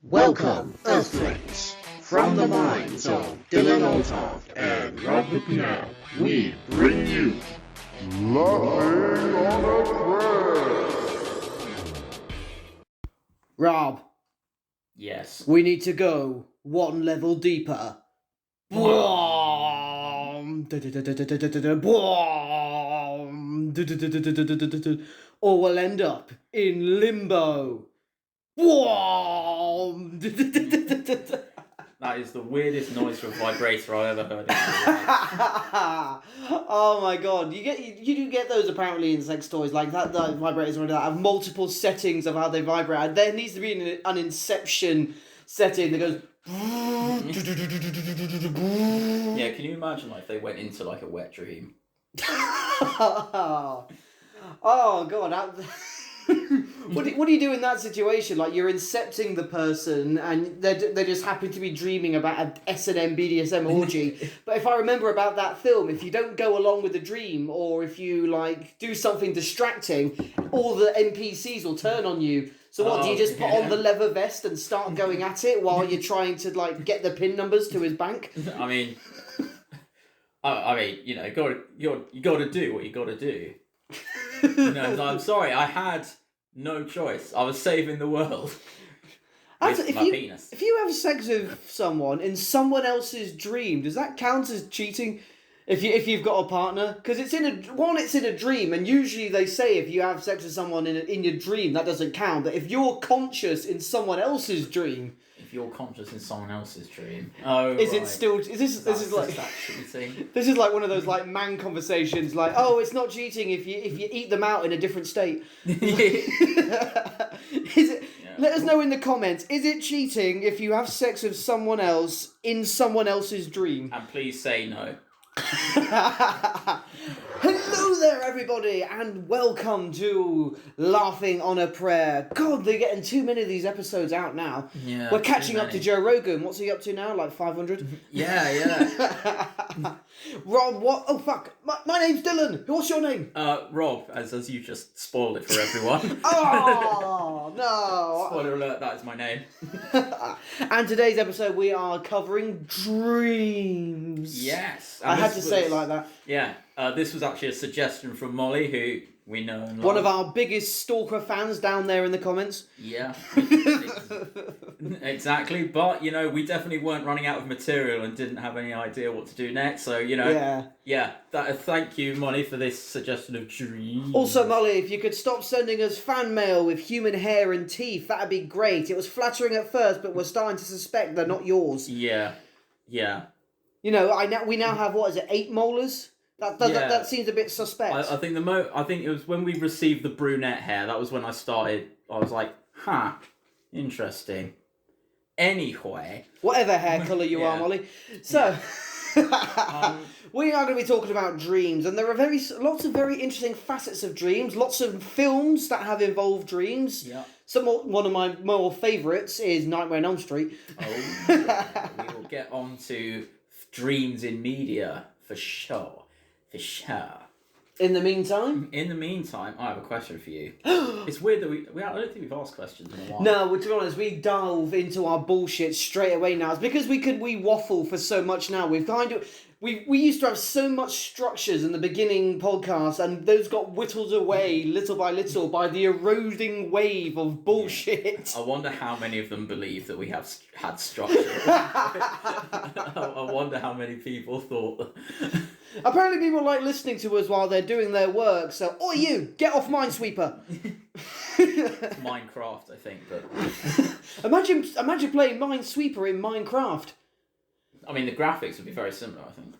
Welcome, Earthlings! From the minds of Dylan Oltoft and Rob the Piano, we bring you Laughing on a Prayer! Rob, Yes. we need to go one level deeper. Or we'll end up in limbo. That is the weirdest noise for a vibrator I've ever heard. Oh my god, you do get those apparently in sex toys like that. The vibrators that have multiple settings of how they vibrate. There needs to be an Inception setting that goes. Yeah, can you imagine like if they went into like a wet dream? Oh god. What do you do in that situation? Like you're incepting the person and they just happen to be dreaming about an S&M BDSM orgy. But if I remember about that film, if you don't go along with the dream or if you like do something distracting, all the NPCs will turn on you. So what, do you just put on the leather vest and start going at it while you're trying to like get the PIN numbers to his bank? I mean, you know, you got to do what you got to do. No, I'm sorry, I had no choice. I was saving the world with my penis. If you have sex with someone in someone else's dream, does that count as cheating? If you've got a partner, because it's in a dream, and usually they say if you have sex with someone in your dream, that doesn't count. But if you're conscious in someone else's dream, If you're conscious in someone else's dream, it still? Is this like cheating? This is like one of those like man conversations, like it's not cheating if you eat them out in a different state. Is it? Yeah. Let us know in the comments. Is it cheating if you have sex with someone else in someone else's dream? And please say no. Hello there, everybody, and welcome to Laughing on a Prayer. God, they're getting too many of these episodes out now. Yeah, we're catching up to Joe Rogan. What's he up to now? Like 500? Yeah. Rob, what? Oh, fuck. My name's Dylan. What's your name? Rob, as you just spoiled it for everyone. Oh, no. Spoiler alert, that is my name. And today's episode, we are covering dreams. Yes. I had to say it like that. Yeah. This was actually a suggestion from Molly, who we know and love. One of our biggest stalker fans down there in the comments. Yeah. Exactly. But, you know, we definitely weren't running out of material and didn't have any idea what to do next. So, you know. Yeah. Thank you, Molly, for this suggestion of dreams. Also, Molly, if you could stop sending us fan mail with human hair and teeth, that'd be great. It was flattering at first, but we're starting to suspect they're not yours. Yeah. You know, we now have, 8 molars? That seems a bit suspect. I think I think it was when we received the brunette hair. That was when I started. I was like, interesting. Anyway, whatever hair colour you are, Molly. So, we are going to be talking about dreams, and there are lots of very interesting facets of dreams. Lots of films that have involved dreams. Yeah. One of my more favourites is Nightmare on Elm Street. Oh, yeah. We will get on to dreams in media for sure. In the meantime, I have a question for you. It's weird that I don't think we've asked questions in a while. No, to be honest, we delve into our bullshit straight away now. It's because we waffle for so much now. We used to have so much structures in the beginning podcast, and those got whittled away little by little by the eroding wave of bullshit. I wonder how many of them believe that we have had structure. I wonder how many people thought that. Apparently people like listening to us while they're doing their work, so, you, get off Minesweeper. It's Minecraft, I think, but... Imagine playing Minesweeper in Minecraft. I mean, the graphics would be very similar, I think.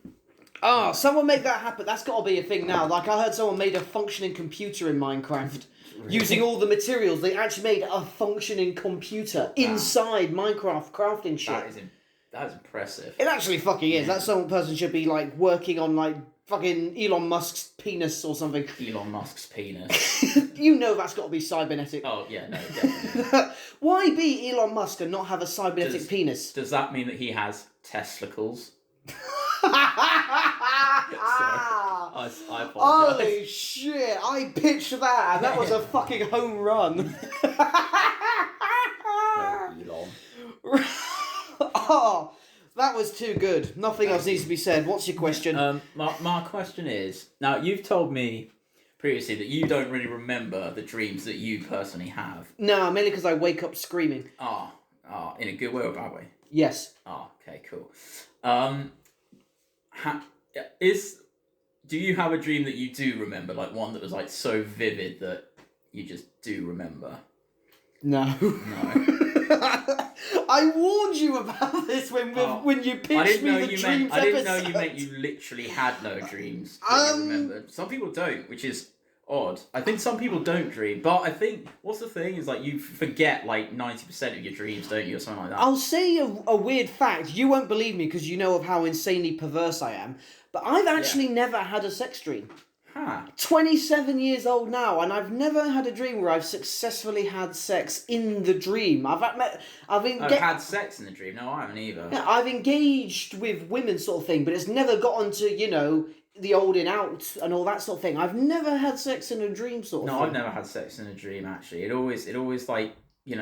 Someone make that happen. That's got to be a thing now. Like, I heard someone made a functioning computer in Minecraft. Really? Using all the materials. They actually made a functioning computer inside Minecraft crafting shit. That is impressive. It actually fucking is. That some person should be, like, working on, like, fucking Elon Musk's penis or something. Elon Musk's penis. You know that's got to be cybernetic. Oh, yeah, no, definitely. Why be Elon Musk and not have a cybernetic penis? Does that mean that he has testicles? I apologize. Holy shit, I pitched that and that was a fucking home run. Elon. Oh, that was too good. Nothing else needs to be said. What's your question? My question is, now you've told me previously that you don't really remember the dreams that you personally have. No, mainly because I wake up screaming. In a good way or a bad way? Yes. Okay, cool. Do you have a dream that you do remember, like one that was like so vivid that you just do remember? No. I warned you about this when you pitched me the dreams episode. I didn't know you meant you literally had no dreams that you remembered. Some people don't, which is odd. I think some people don't dream, but I think what's the thing is like you forget like 90% of your dreams, don't you, or something like that. I'll say a weird fact. You won't believe me because you know of how insanely perverse I am, but I've actually never had a sex dream. 27 years old now, and I've never had a dream where I've successfully had sex in the dream. I've had sex in the dream? No, I haven't either. Yeah, I've engaged with women sort of thing, but it's never gotten to, the old and out and all that sort of thing. I've never had sex in a dream sort of thing. No, I've never had sex in a dream, actually. It always like,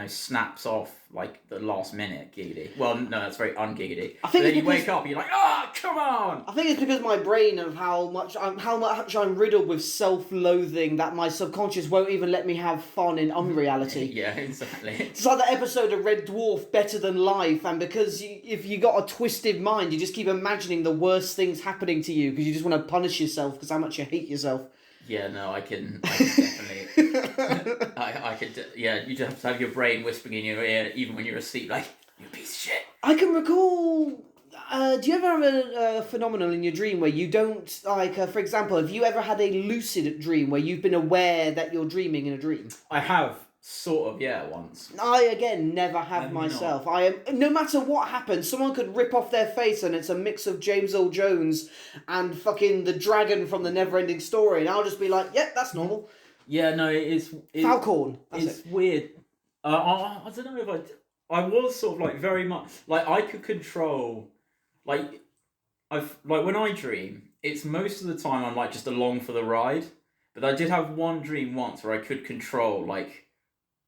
snaps off like the last minute giggity. Well, no, that's very ungiggity. I think then you wake up and you're like, come on! I think it's because my brain of how much I'm riddled with self-loathing that my subconscious won't even let me have fun in unreality. Yeah, exactly. It's like that episode of Red Dwarf, Better Than Life, and because if you got a twisted mind, you just keep imagining the worst things happening to you because you just want to punish yourself because how much you hate yourself. Yeah, no, I can definitely. I could. Yeah, you just have to have your brain whispering in your ear, even when you're asleep, like, you piece of shit. I can recall. Do you ever have a phenomenon in your dream where you don't, for example, have you ever had a lucid dream where you've been aware that you're dreaming in a dream? I have. Sort of, yeah, once. I, again, never have myself. No matter what happens, someone could rip off their face and it's a mix of James Earl Jones and fucking the dragon from the Neverending Story, and I'll just be like, yep, that's normal. Yeah, no, it's Falcorn. It's weird. I don't know if I was sort of like very much, like I could control, like when I dream, it's most of the time I'm like just along for the ride, but I did have one dream once where I could control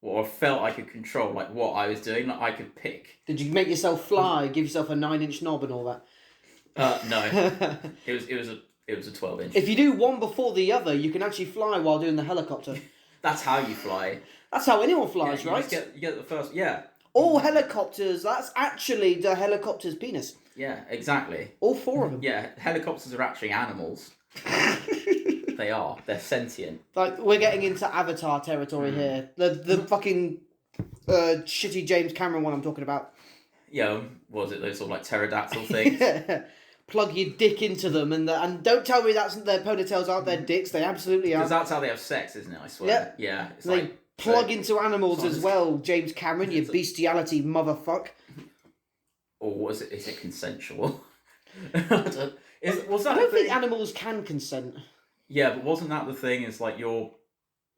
or felt I could control what I was doing. Like I could pick. Did you make yourself fly? Give yourself a 9-inch knob and all that? No. It was a 12-inch. If you do one before the other, you can actually fly while doing the helicopter. That's how you fly. That's how anyone flies, you right? You get the first. Yeah. All helicopters. That's actually the helicopter's penis. Yeah, exactly. All 4 of them. Yeah, helicopters are actually animals. They are. They're sentient. Like, we're getting into Avatar territory here. The fucking shitty James Cameron one I'm talking about. Yeah, was it those sort of like pterodactyl things? Yeah. Plug your dick into them and don't tell me that's their ponytails aren't their dicks. They absolutely are. Because that's how they have sex, isn't it? I swear. Yep. Yeah. It's they plug into animals as well, James Cameron, you bestiality motherfuck. Or was it? Is it consensual? I don't think animals can consent. Yeah, but wasn't that the thing? Is like your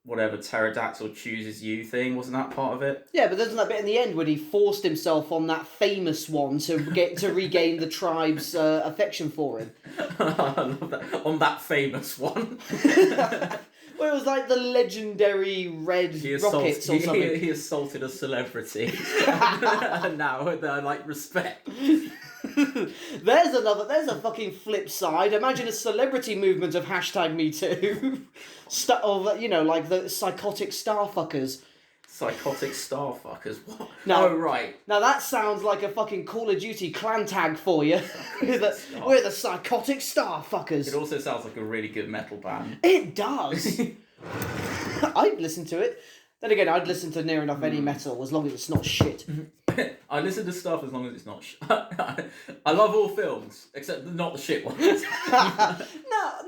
whatever pterodactyl chooses you thing? Wasn't that part of it? Yeah, but there's that bit in the end when he forced himself on that famous one to regain the tribe's affection for him. I love that. On that famous one. Well, it was like the legendary red rockets or something. He assaulted a celebrity. And now they're respect. There's a fucking flip side. Imagine a celebrity movement of #MeToo. Like the psychotic starfuckers. Psychotic starfuckers? What? Now, oh, right. Now that sounds like a fucking Call of Duty clan tag for you. We're the psychotic starfuckers. It also sounds like a really good metal band. It does. I'd listen to it. Then again, I'd listen to near enough any metal as long as it's not shit. I listen to stuff as long as it's not shit. I love all films, except not the shit ones.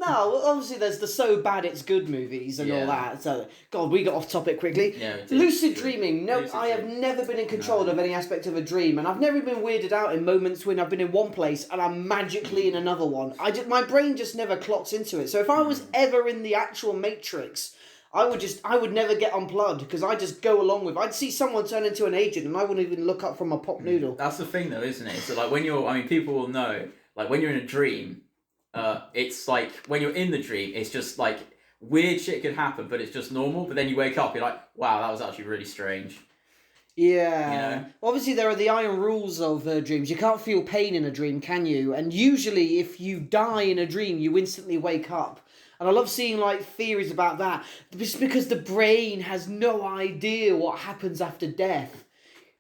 No, obviously there's the so bad it's good movies and all that. So, God, we got off topic quickly. Yeah, we did. Lucid dreaming. No, I have never been in control of any aspect of a dream, and I've never been weirded out in moments when I've been in one place and I'm magically in another one. My brain just never clocks into it. So if I was ever in the actual Matrix, I would never get unplugged because I just go along with. I'd see someone turn into an agent and I wouldn't even look up from a pop noodle. That's the thing, though, isn't it? So people will know. Like when you're in a dream, it's like when you're in the dream, it's just like weird shit could happen, but it's just normal. But then you wake up, you're like, wow, that was actually really strange. Yeah. You know? Obviously, there are the iron rules of dreams. You can't feel pain in a dream, can you? And usually, if you die in a dream, you instantly wake up. And I love seeing like theories about that. Just because the brain has no idea what happens after death.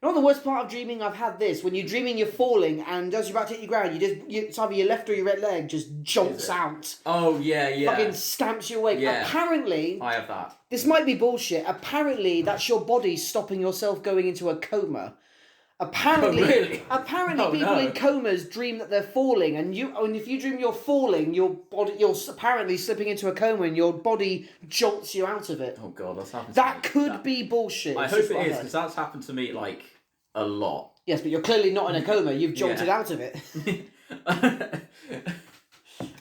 You know the worst part of dreaming? I've had this. When you're dreaming you're falling, and as you're about to hit the ground, it's either your left or your right leg just jolts out. Oh, yeah. Fucking stamps you awake. Yeah. Apparently, I have that. this might be bullshit. Apparently, that's your body stopping yourself going into a coma. Apparently, Oh, really? Apparently, people in comas dream that they're falling, and if you dream you're falling, you're apparently slipping into a coma, and your body jolts you out of it. Oh god, that's happened. That could be bullshit. I hope it is, because that's happened to me like a lot. Yes, but you're clearly not in a coma. You've jolted out of it.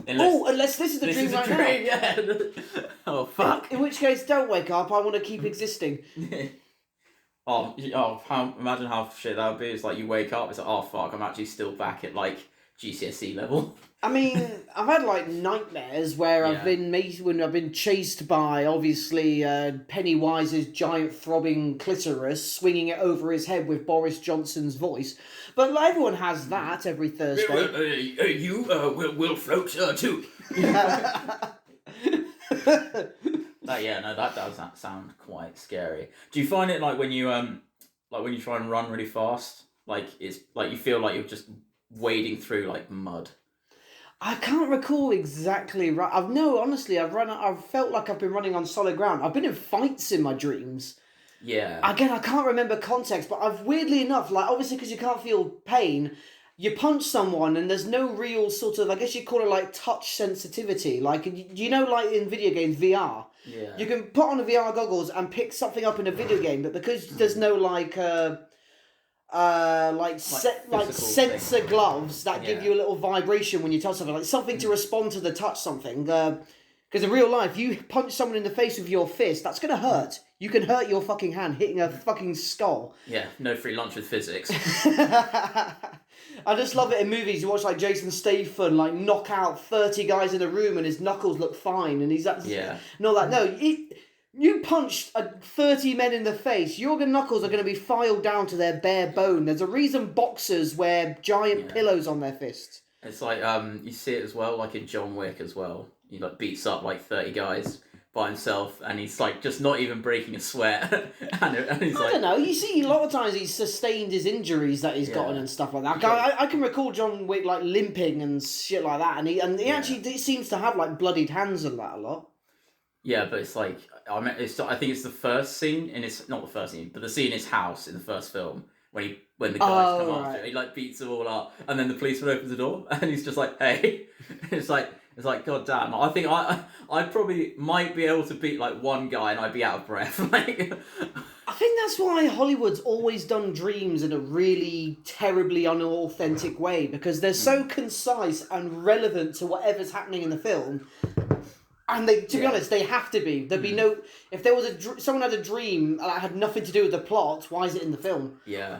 Unless this is the dream right now. Yeah. Oh fuck. In which case, don't wake up. I want to keep existing. Imagine how shit that would be. It's like you wake up, it's like, oh fuck, I'm actually still back at like GCSE level. I mean, I've had like nightmares where I've been chased by obviously Pennywise's giant throbbing clitoris, swinging it over his head with Boris Johnson's voice. But like, everyone has that every Thursday. We'll float too. That does sound quite scary. Do you find it like when you try and run really fast, like it's like you feel like you're just wading through like mud? I can't recall exactly. Honestly, I've felt like I've been running on solid ground. I've been in fights in my dreams. Yeah. Again, I can't remember context, but I've weirdly enough, like obviously because you can't feel pain, you punch someone and there's no real sort of, I guess you call it like touch sensitivity. Like, you know, like in video games, VR. Yeah. You can put on the VR goggles and pick something up in a video game, but because there's no sensor gloves that give you a little vibration when you touch something, like something to respond to the touch something. Because in real life, you punch someone in the face with your fist, that's going to hurt. You can hurt your fucking hand hitting a fucking skull. Yeah, no free lunch with physics. I just love it in movies. You watch like Jason Statham like knock out 30 guys in a room and his knuckles look fine and he's you punch 30 men in the face, your knuckles are going to be filed down to their bare bone. There's a reason boxers wear giant pillows on their fists. It's like you see it as well, like in John Wick as well. He like beats up like 30 guys by himself, and he's like just not even breaking a sweat. and he's I don't know. You see, a lot of times he's sustained his injuries that he's gotten and stuff like that. I can recall John Wick like limping and shit like that, and he actually seems to have like bloodied hands and that a lot. Yeah, but it's like I think it's the first scene, and it's not the first scene, but the scene in his house in the first film when the guys come after, he like beats them all up, and then the policeman opens the door, and he's just like, "Hey," It's like, god damn, I think I probably might be able to beat like one guy and I'd be out of breath. Like, I think that's why Hollywood's always done dreams in a really terribly unauthentic way, because they're so concise and relevant to whatever's happening in the film. And to be honest, they have to be. There'd be no... If there was someone had a dream that had nothing to do with the plot, why is it in the film? Yeah.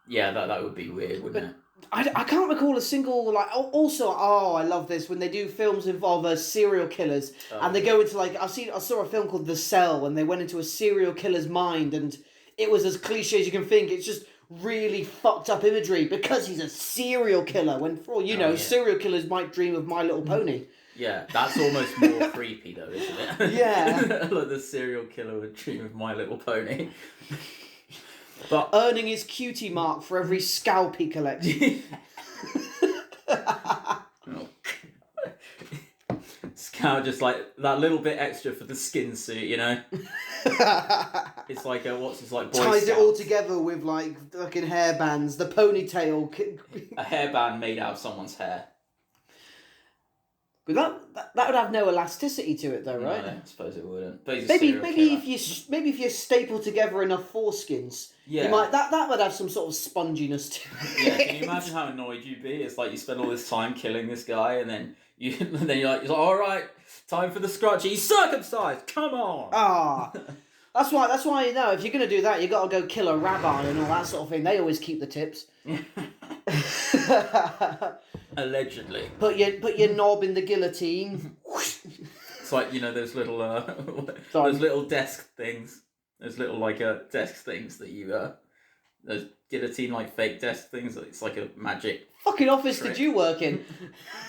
Yeah, that would be weird, wouldn't it? I can't recall a single, like... Also, I love this, when they do films involve serial killers, and they go into, like... I saw a film called The Cell, and they went into a serial killer's mind, and it was as cliche as you can think. It's just really fucked up imagery, because he's a serial killer, when, for all you know, serial killers might dream of My Little Pony. Yeah, that's almost more creepy though, isn't it? Yeah. Like the serial killer would dream of My Little Pony. But earning his cutie mark for every scalp he collects. Scout just like that little bit extra for the skin suit, you know? It's like what's his like Boy ties Scouts. It all together with like fucking hairbands, the ponytail. A hairband made out of someone's hair. But that would have no elasticity to it, though, right? No, I suppose it wouldn't. But maybe if you staple together enough foreskins, you might that would have some sort of sponginess to it. Yeah, can you imagine how annoyed you'd be? It's like you spend all this time killing this guy, and then you're like, all right, time for the scrunchie. He's circumcised. Come on. That's why you know if you're gonna do that, you got to go kill a rabbi and all that sort of thing. They always keep the tips. Allegedly. Put your knob in the guillotine. It's like, you know, those little those little desk things. Those little desk things that you those guillotine like fake desk things. It's like a magic. Fucking office trick. did you work in?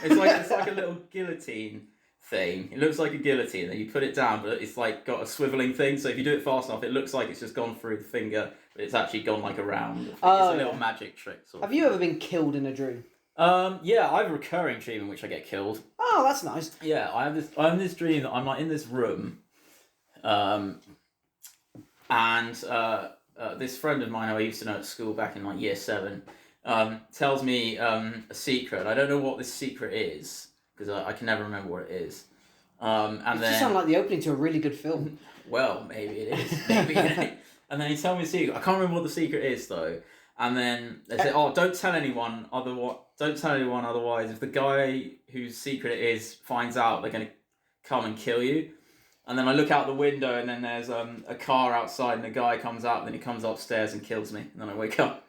It's like a little guillotine thing. It looks like a guillotine, and you put it down, but it's like got a swiveling thing. So if you do it fast enough, it looks like it's just gone through the finger, but it's actually gone like around. It's a little magic trick. Have you ever been killed in a dream? Yeah, I have a recurring dream in which I get killed. Oh, that's nice. Yeah, I have this dream that I'm like in this room, and this friend of mine who I used to know at school back in like year 7, tells me a secret. I don't know what this secret is because I can never remember what it is. And It just sounds like the opening to a really good film. Well, maybe it is. Maybe. And then he told me a secret. I can't remember what the secret is though. And then they say, "Oh, don't tell anyone. Don't tell anyone. Otherwise, if the guy whose secret it is finds out, they're gonna come and kill you." And then I look out the window, and then there's a car outside, and the guy comes out. And then he comes upstairs and kills me. And then I wake up.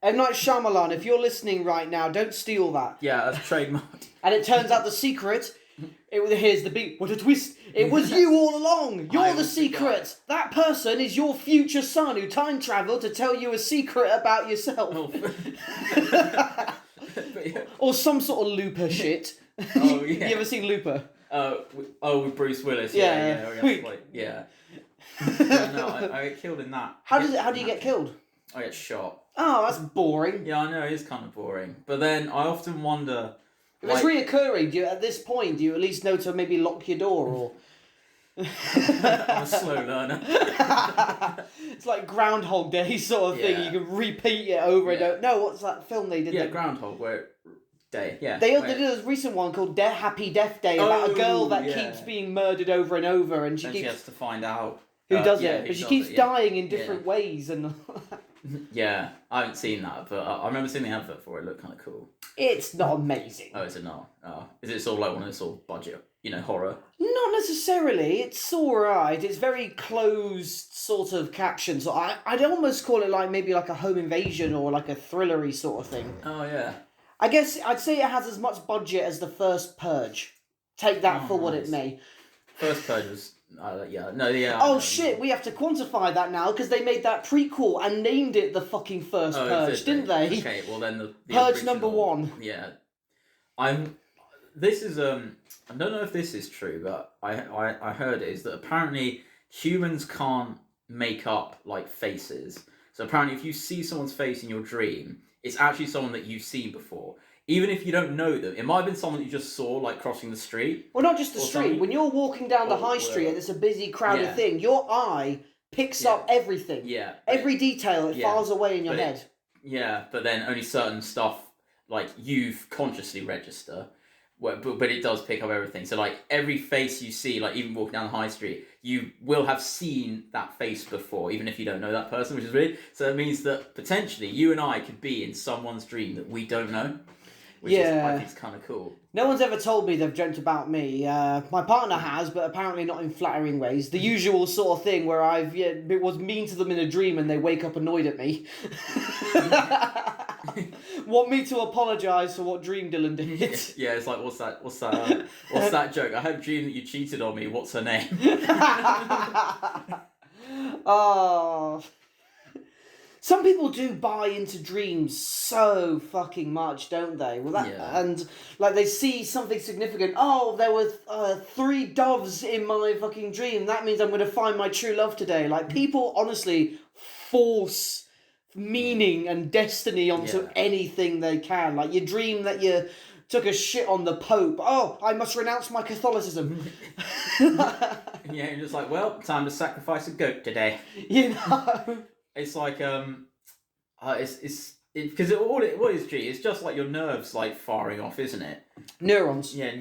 M. Night Shyamalan, if you're listening right now, don't steal that. Yeah, that's trademark. And it turns out the secret. Here's the beat. What a twist! It was you all along. You're the secret. That person is your future son who time travelled to tell you a secret about yourself. Oh. Or some sort of Looper shit. Oh yeah. You ever seen Looper? With Bruce Willis. Yeah. No, I get killed in that. How do you get killed? I get shot. Oh, that's boring. Yeah, I know, it is kind of boring. But then I often wonder... If it's reoccurring, at this point, do you at least know to maybe lock your door or... I'm a slow learner. It's like Groundhog Day sort of thing. Yeah. You can repeat it over and over. No, what's that film they did? Yeah, Groundhog Day. Yeah. They did a recent one called Happy Death Day about a girl that keeps being murdered over and over, and she has to find out who does it, but she keeps dying in different ways and. Yeah, I haven't seen that, but I remember seeing the advert for it. It looked kind of cool. It's not amazing. Oh, is it not? Oh. Is it sort of like one of those sort of budget, horror? Not necessarily. It's alright. It's very closed sort of captions. So I'd almost call it like maybe like a home invasion or like a thrillery sort of thing. Oh, yeah. I guess I'd say it has as much budget as the first Purge. Take that for what it may. First Purge was... Oh shit, we have to quantify that now because they made that prequel and named it the fucking first Purge, didn't they? Okay, well then the Purge original, number 1. Yeah. This is I don't know if this is true, but I heard it is that apparently humans can't make up like faces. So apparently if you see someone's face in your dream, it's actually someone that you've seen before. Even if you don't know them, it might have been someone that you just saw, like, crossing the street. Well, not just the street. Something. When you're walking down the high street and it's a busy, crowded thing, your eye picks up everything. Yeah. Every detail, it files away in your head. But then only certain stuff, like, you've consciously register. But it does pick up everything. So, like, every face you see, like, even walking down the high street, you will have seen that face before, even if you don't know that person, which is weird. So it means that, potentially, you and I could be in someone's dream that we don't know. Which is, I think, is kind of cool. No one's ever told me they've dreamt about me. My partner has, but apparently not in flattering ways. The usual sort of thing where it was mean to them in a dream and they wake up annoyed at me. Want me to apologise for what Dream Dylan did. Yeah, it's like, what's that joke? I had a dream that you cheated on me. What's her name? Oh... Some people do buy into dreams so fucking much, don't they? And like they see something significant. Oh, there were 3 doves in my fucking dream. That means I'm going to find my true love today. Like people honestly force meaning and destiny onto anything they can. Like you dream that you took a shit on the Pope. Oh, I must renounce my Catholicism. Yeah, you're just like, well, time to sacrifice a goat today. It's like because what is G? It's just like your nerves like firing off, isn't it? Neurons. Yeah,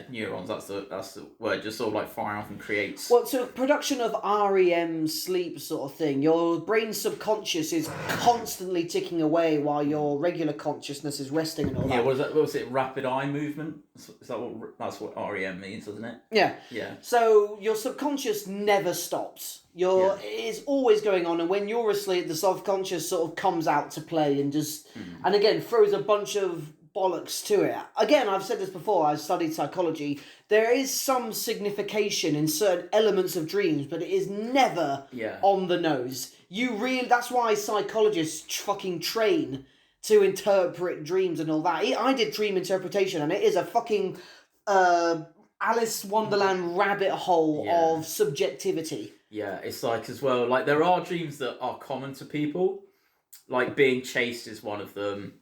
neurons. That's the word. Just sort of like firing off and creates. Well, so production of REM sleep sort of thing. Your brain's subconscious is constantly ticking away while your regular consciousness is resting and all that. Yeah, what was it? Rapid eye movement. That's what REM means, doesn't it? Yeah. Yeah. So your subconscious never stops. It's always going on, and when you're asleep, the subconscious sort of comes out to play and just, and again throws a bunch of bollocks to it. Again, I've said this before. I've studied psychology. There is some signification in certain elements of dreams, but it is never on the nose. That's why psychologists fucking train to interpret dreams and all that. I did dream interpretation, and it is a fucking Alice Wonderland rabbit hole of subjectivity. Yeah, it's like as well, like there are dreams that are common to people, like being chased is one of them.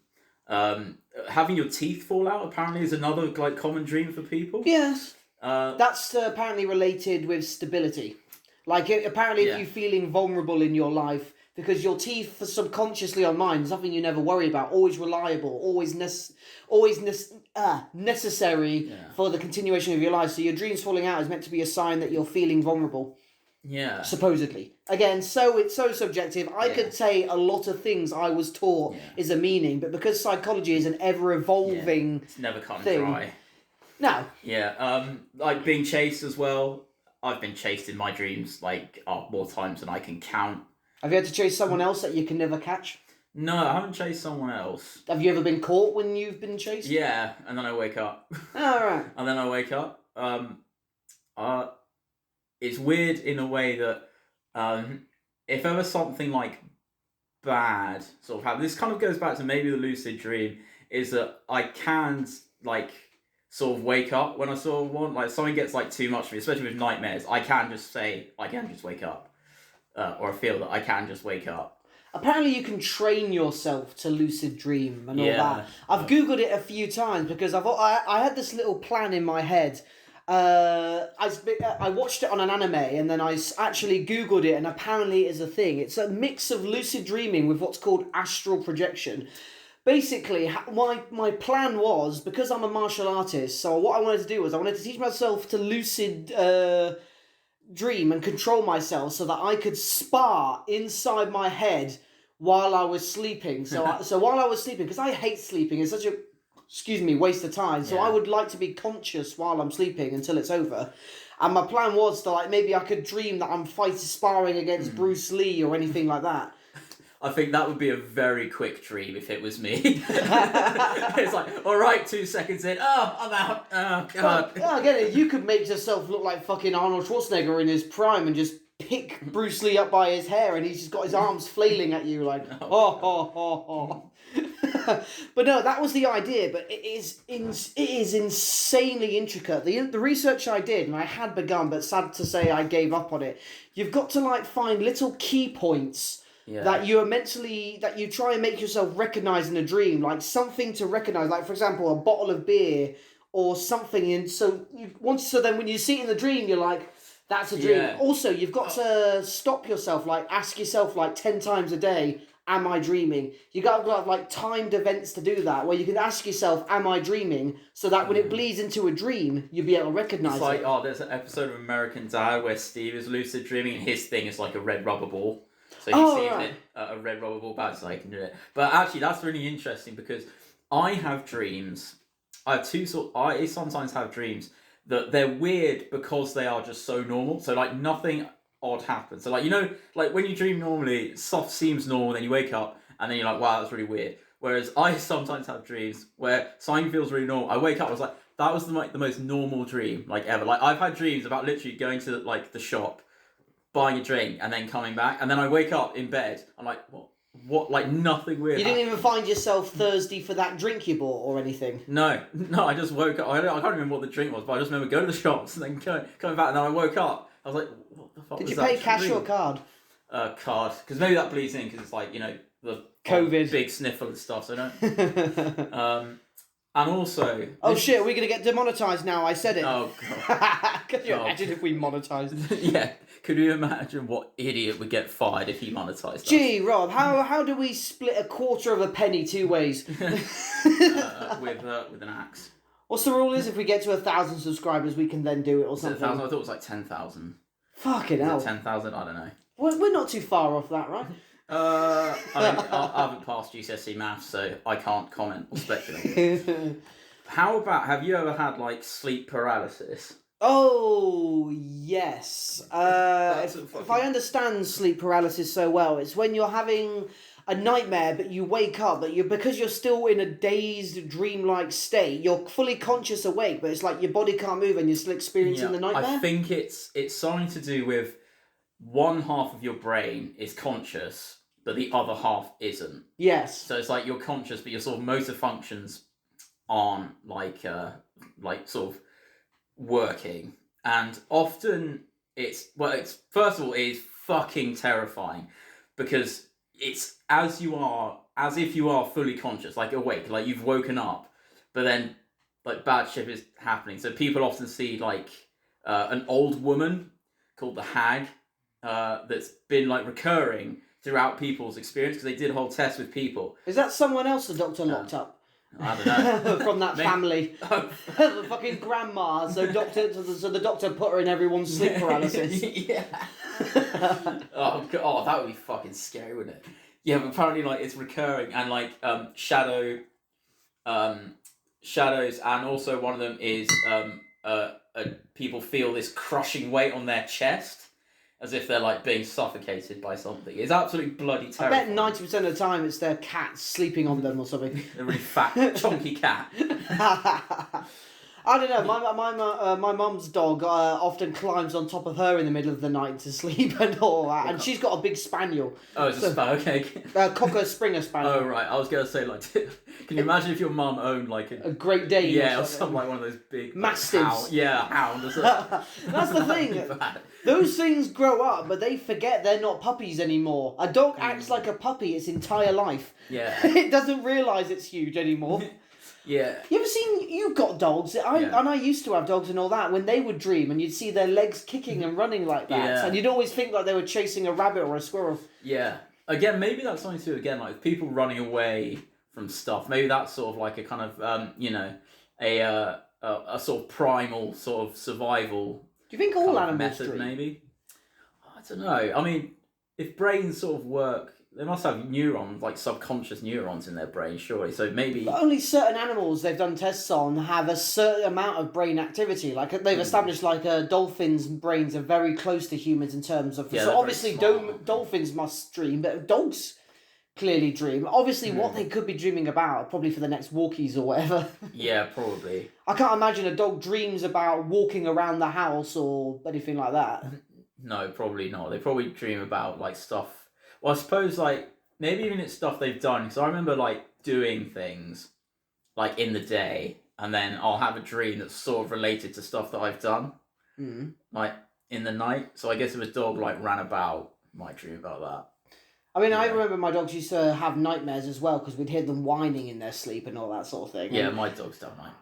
Having your teeth fall out apparently is another like common dream for people. Yes. That's apparently related with stability. Like, apparently if you're feeling vulnerable in your life, because your teeth are subconsciously on mind, something you never worry about, always reliable, always necessary for the continuation of your life. So your dreams falling out is meant to be a sign that you're feeling vulnerable. Yeah. Supposedly. Again, so it's so subjective. I could say a lot of things I was taught is a meaning, but because psychology is an ever-evolving it's never cut and thing, dry. No. Yeah, like being chased as well. I've been chased in my dreams, like, more times than I can count. Have you had to chase someone else that you can never catch? No, I haven't chased someone else. Have you ever been caught when you've been chased? Yeah, and then I wake up. Oh, right. And then I wake up. It's weird in a way that if ever something like bad sort of happens, this kind of goes back to maybe the lucid dream, is that I can like sort of wake up when I sort of want, like something gets like too much for me, especially with nightmares. I can just say, I can just wake up. Or I feel that I can just wake up. Apparently you can train yourself to lucid dream and all that. I've Googled it a few times because I had this little plan in my head. I watched it on an anime and then I actually Googled it, and apparently it is a thing. It's a mix of lucid dreaming with what's called astral projection. Basically, my plan was, because I'm a martial artist, so what I wanted to do was I wanted to teach myself to lucid dream and control myself so that I could spar inside my head while I was sleeping. So while I was sleeping, because I hate sleeping, it's such a waste of time. So I would like to be conscious while I'm sleeping until it's over. And my plan was to, like, maybe I could dream that I'm sparring against Bruce Lee or anything like that. I think that would be a very quick dream if it was me. It's like, all right, 2 seconds in, I'm out. Oh, God. But, I get it. You could make yourself look like fucking Arnold Schwarzenegger in his prime and just pick Bruce Lee up by his hair, and he's just got his arms flailing at you like, But no, that was the idea. But it is insanely intricate. The research I did, and I had begun, but sad to say I gave up on it. You've got to like find little key points that you try and make yourself recognize in a dream, like something to recognize, like for example a bottle of beer or something. And so then when you see it in the dream, you're like, that's a dream. Also, you've got to stop yourself, like ask yourself like 10 times a day, am I dreaming? You got to have like timed events to do that, where you can ask yourself, am I dreaming? So that when it bleeds into a dream, you'll be able to recognize it's like, it. There's an episode of American Dad where Steve is lucid dreaming and his thing is like a red rubber ball. So he sees a red rubber ball back, so I can do it. But actually, that's really interesting because I have dreams. I sometimes have dreams that they're weird because they are just so normal. So like nothing odd happens. So like, you know, like when you dream normally, stuff seems normal, then you wake up and then you're like, wow, that's really weird. Whereas I sometimes have dreams where something feels really normal. I wake up, I was like, that was the most normal dream like ever. Like I've had dreams about literally going to like the shop, buying a drink, and then coming back, and then I wake up in bed. I'm like, what? Like nothing weird. You didn't even find yourself thirsty for that drink you bought or anything? No. I just woke up. I can't remember what the drink was, but I just remember going to the shops and then coming back, and then I woke up. I was like, what the fuck? Did you pay cash or card? Card, because maybe that bleeds in because it's like, you know, the COVID, big sniffle and stuff. So no. And also... Oh shit, we're going to get demonetised now, I said it. Oh god. Could you imagine if we monetised? Yeah, could you imagine what idiot would get fired if he monetised us? Gee, Rob, how do we split a quarter of a penny 2 ways? With an axe. What's the rule is if we get to 1,000 subscribers we can then do it or something? 1,000? I thought it was like 10,000. Fucking hell. 10,000? I don't know. We're not too far off that, right? I haven't passed GCSE maths, so I can't comment or speculate. How about, have you ever had like sleep paralysis? Oh, yes. If I understand sleep paralysis so well, it's when you're having a nightmare but you wake up, because you're still in a dazed, dreamlike state, you're fully conscious awake, but it's like your body can't move and you're still experiencing the nightmare? I think it's something to do with one half of your brain is conscious, but the other half isn't. Yes. So it's like you're conscious, but your sort of motor functions aren't like sort of working. And often it's first of all, it is fucking terrifying because it's as if you are fully conscious, like awake, like you've woken up, but then like bad shit is happening. So people often see like an old woman called the Hag that's been like recurring throughout people's experience because they did a whole test with people. Is that someone else the doctor locked up? I don't know. From that family. The fucking grandma. So the doctor put her in everyone's sleep paralysis. Yeah. Oh, that would be fucking scary, wouldn't it? Yeah, but apparently like it's recurring and like shadows, and also one of them is people feel this crushing weight on their chest as if they're like being suffocated by something. It's absolutely bloody terrifying. I bet 90% of the time it's their cat sleeping on them or something. A really fat, chunky cat. I don't know. My mum's dog often climbs on top of her in the middle of the night to sleep and all that. And she's got a big spaniel. Oh, it's a spaniel. Okay. Cocker Springer spaniel. Oh right, I was gonna say like, can you imagine if your mum owned like a Great Dane? Yeah, or something like one of those big mastiffs. Hound. Or something. That's the thing. Those things grow up, but they forget they're not puppies anymore. A dog acts like a puppy its entire life. Yeah. It doesn't realise it's huge anymore. Yeah. You ever seen, you've got dogs, and I used to have dogs and all that, when they would dream and you'd see their legs kicking and running like that, and you'd always think like they were chasing a rabbit or a squirrel. Yeah. Again, maybe that's something to do, again, like people running away from stuff. Maybe that's sort of like a kind of, a sort of primal sort of survival. Do you think all animals method, dream? Maybe? I don't know. I mean, if brains sort of work, they must have neurons, like subconscious neurons in their brain, surely. So maybe... But only certain animals they've done tests on have a certain amount of brain activity. Like, they've established, like, dolphins' brains are very close to humans in terms of... so obviously dolphins must dream, but dogs clearly dream. Obviously, what they could be dreaming about, probably for the next walkies or whatever. Yeah, probably. I can't imagine a dog dreams about walking around the house or anything like that. No, probably not. They probably dream about, like, stuff... Well, I suppose, like, maybe even it's stuff they've done. Because I remember, like, doing things, like, in the day. And then I'll have a dream that's sort of related to stuff that I've done. Mm. Like, in the night. So I guess if a dog, like, ran about, I might dream about that. I mean, I remember my dogs used to have nightmares as well because we'd hear them whining in their sleep and all that sort of thing. Yeah, my dogs don't mind.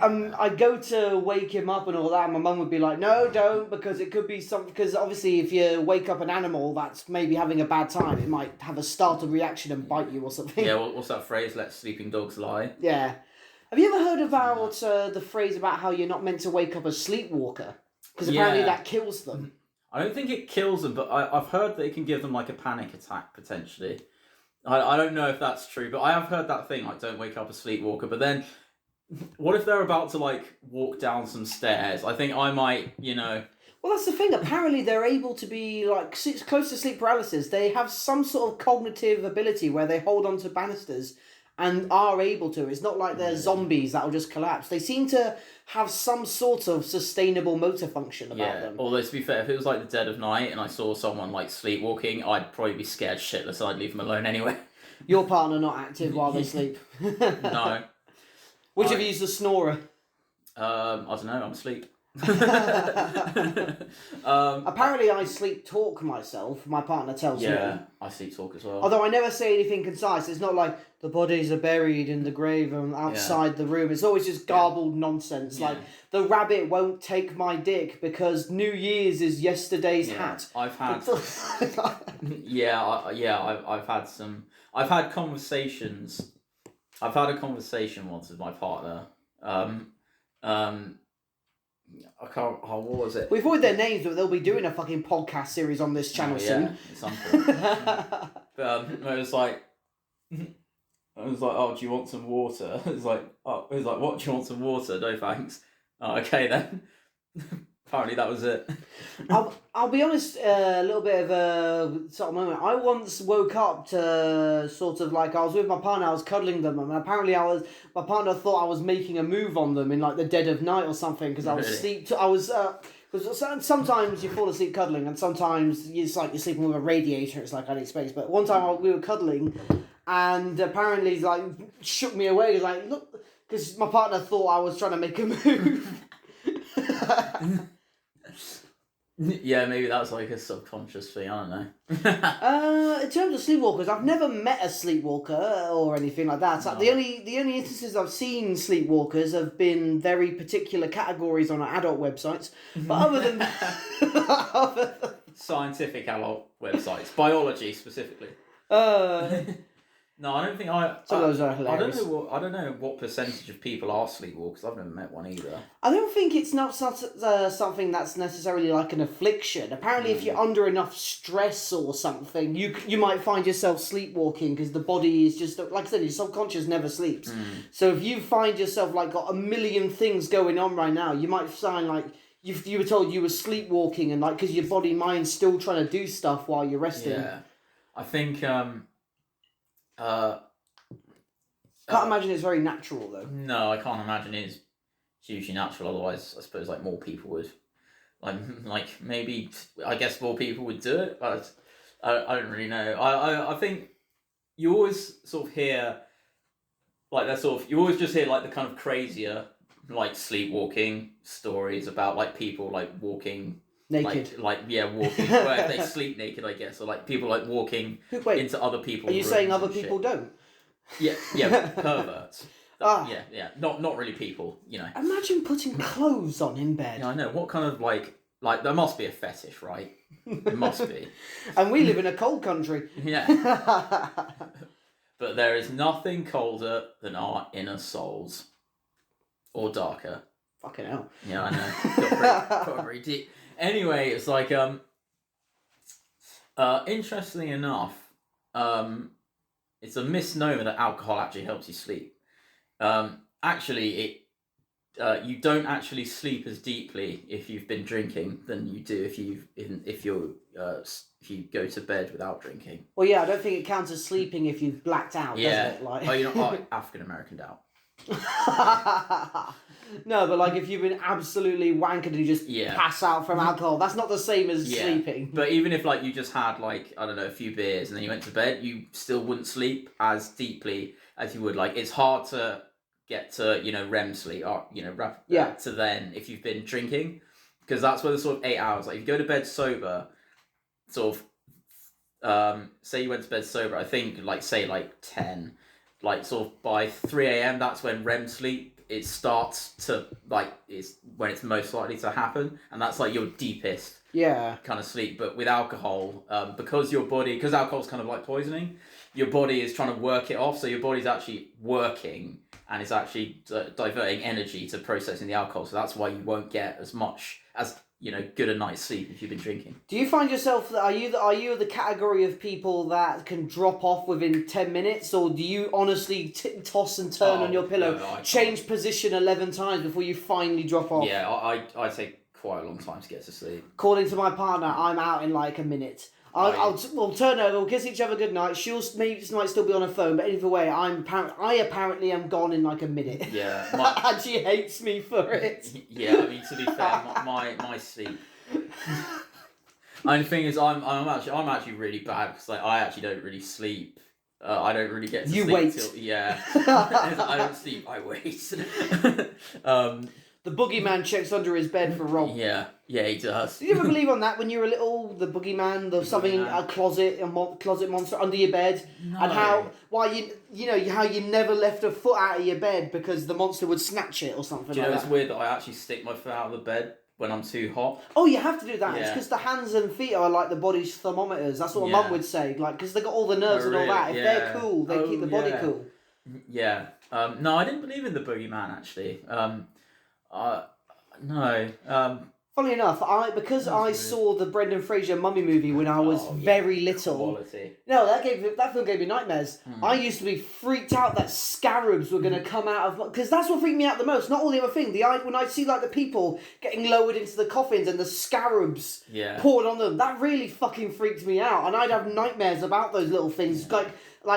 And I'd go to wake him up and all that, and my mum would be like, "No, don't," because it could be something. Because obviously, if you wake up an animal that's maybe having a bad time, it might have a startled reaction and bite you or something. Yeah, what's that phrase? Let sleeping dogs lie. Yeah. Have you ever heard about the phrase about how you're not meant to wake up a sleepwalker? Because apparently that kills them. I don't think it kills them, but I've heard that it can give them like a panic attack potentially. I don't know if that's true, but I have heard that thing, like, don't wake up a sleepwalker. But then, what if they're about to, like, walk down some stairs? I think I might, Well, that's the thing. Apparently, they're able to be, like, close to sleep paralysis. They have some sort of cognitive ability where they hold on to banisters and are able to. It's not like they're zombies that will just collapse. They seem to have some sort of sustainable motor function about them. Although, to be fair, if it was like the dead of night and I saw someone like sleepwalking, I'd probably be scared shitless and I'd leave them alone anyway. Your partner not active while they sleep? No. Which of you is the snorer? I don't know, I'm asleep. Apparently I sleep talk myself, my partner tells me. Yeah, I sleep talk as well. Although I never say anything concise. It's not like the bodies are buried in the grave and outside the room. It's always just garbled nonsense. Like, the rabbit won't take my dick because New Year's is yesterday's hat. I've had... I've had conversations. I've had a conversation once with my partner. I can't... Oh, what was it? We avoid their names, but they'll be doing a fucking podcast series on this channel soon. At some point. But it was like... oh, do you want some water? It was like, what, do you want some water? No, thanks. Oh, okay, then. Apparently that was it. I'll be honest, a little bit of a sort of moment. I once woke up to sort of like, I was with my partner, I was cuddling them, and apparently my partner thought I was making a move on them in like the dead of night or something, because I was Because sometimes you fall asleep cuddling, and sometimes it's like you're sleeping with a radiator. It's like I didn't expect. But one time we were cuddling, and apparently he like shook me away. He's like, look, because my partner thought I was trying to make a move. Yeah, maybe that's like a subconscious thing. I don't know. In terms of sleepwalkers, I've never met a sleepwalker or anything like that. So No. the only instances I've seen sleepwalkers have been very particular categories on adult websites. But other than that, Scientific adult websites, biology specifically. No, I don't think some of those are hilarious. I don't know what percentage of people are sleepwalkers. I've never met one either. I don't think it's not something that's necessarily like an affliction. Apparently, if you're under enough stress or something, you might find yourself sleepwalking because the body is just, like I said, your subconscious never sleeps. So if you find yourself like got a million things going on right now, you might find like you were told you were sleepwalking and like because your body mind's still trying to do stuff while you're resting. Yeah, I think. Can't imagine it's very natural though. No, I can't imagine it's hugely natural. Otherwise, I suppose like more people would, like maybe I guess more people would do it. But I don't really know. I think you always sort of hear like that sort of you always just hear like the kind of crazier like sleepwalking stories about like people like walking. Naked. Walking. Where they sleep naked, I guess, or like people like walking into other people's. Are you rooms saying other and people shit. don't? Yeah, perverts. Yeah, not really people, you know. Imagine putting clothes on in bed. Yeah, I know. What kind of like there must be a fetish, right? There must be. And we live in a cold country. Yeah. But there is nothing colder than our inner souls, or darker. Fucking hell. Yeah, I know. Got very deep. Anyway, it's like interestingly enough, it's a misnomer that alcohol actually helps you sleep. Actually, you don't actually sleep as deeply if you've been drinking than you do if you go to bed without drinking. Well, yeah, I don't think it counts as sleeping if you've blacked out, does it? Like... Oh, you're not African Americaned out. No, but like if you've been absolutely wankered and you just pass out from alcohol, that's not the same as sleeping. But even if like you just had like I don't know a few beers and then you went to bed, you still wouldn't sleep as deeply as you would. Like it's hard to get to REM sleep or to then if you've been drinking, because that's where the sort of 8 hours. Like if you go to bed sober, sort of say you went to bed sober, I think like say like 10. Like sort of by 3 a.m. that's when REM sleep it starts to like it's when it's most likely to happen, and that's like your deepest kind of sleep. But with alcohol, because alcohol's kind of like poisoning, your body is trying to work it off. So your body's actually working and it's actually diverting energy to processing the alcohol. So that's why you won't get as much as good a night's sleep if you've been drinking. Do you find yourself are you the category of people that can drop off within 10 minutes, or do you honestly toss and turn on your pillow, change position 11 times before you finally drop off? Yeah, I take quite a long time to get to sleep. According to my partner, I'm out in like a minute. We'll turn over, we'll kiss each other goodnight. She might still be on her phone, but either way, I apparently am gone in like a minute. Yeah, and she hates me for it. Yeah, I mean to be fair, my sleep. And the thing is, I'm actually really bad because like I actually don't really sleep. I don't really get to sleep. You wait. I don't sleep. I wait. The boogeyman checks under his bed for Rob. Yeah, he does. Did you ever believe on that when you were little? The boogeyman, a closet monster under your bed, no. And how you never left a foot out of your bed because the monster would snatch it or something. Do you know it's weird that I actually stick my foot out of the bed when I'm too hot? Oh, you have to do that. Yeah. It's because the hands and feet are like the body's thermometers. That's what my mum would say. Like because they got all the nerves and all that. If they're cool, they keep the body cool. Yeah. No, I didn't believe in the boogeyman actually. No. Funny enough, I saw the Brendan Fraser Mummy movie when I was very little. Quality. No, that film gave me nightmares. I used to be freaked out that scarabs were going to come out of because that's what freaked me out the most. Not all the other thing. When I see like the people getting lowered into the coffins and the scarabs poured on them, that really fucking freaked me out. And I'd have nightmares about those little things, like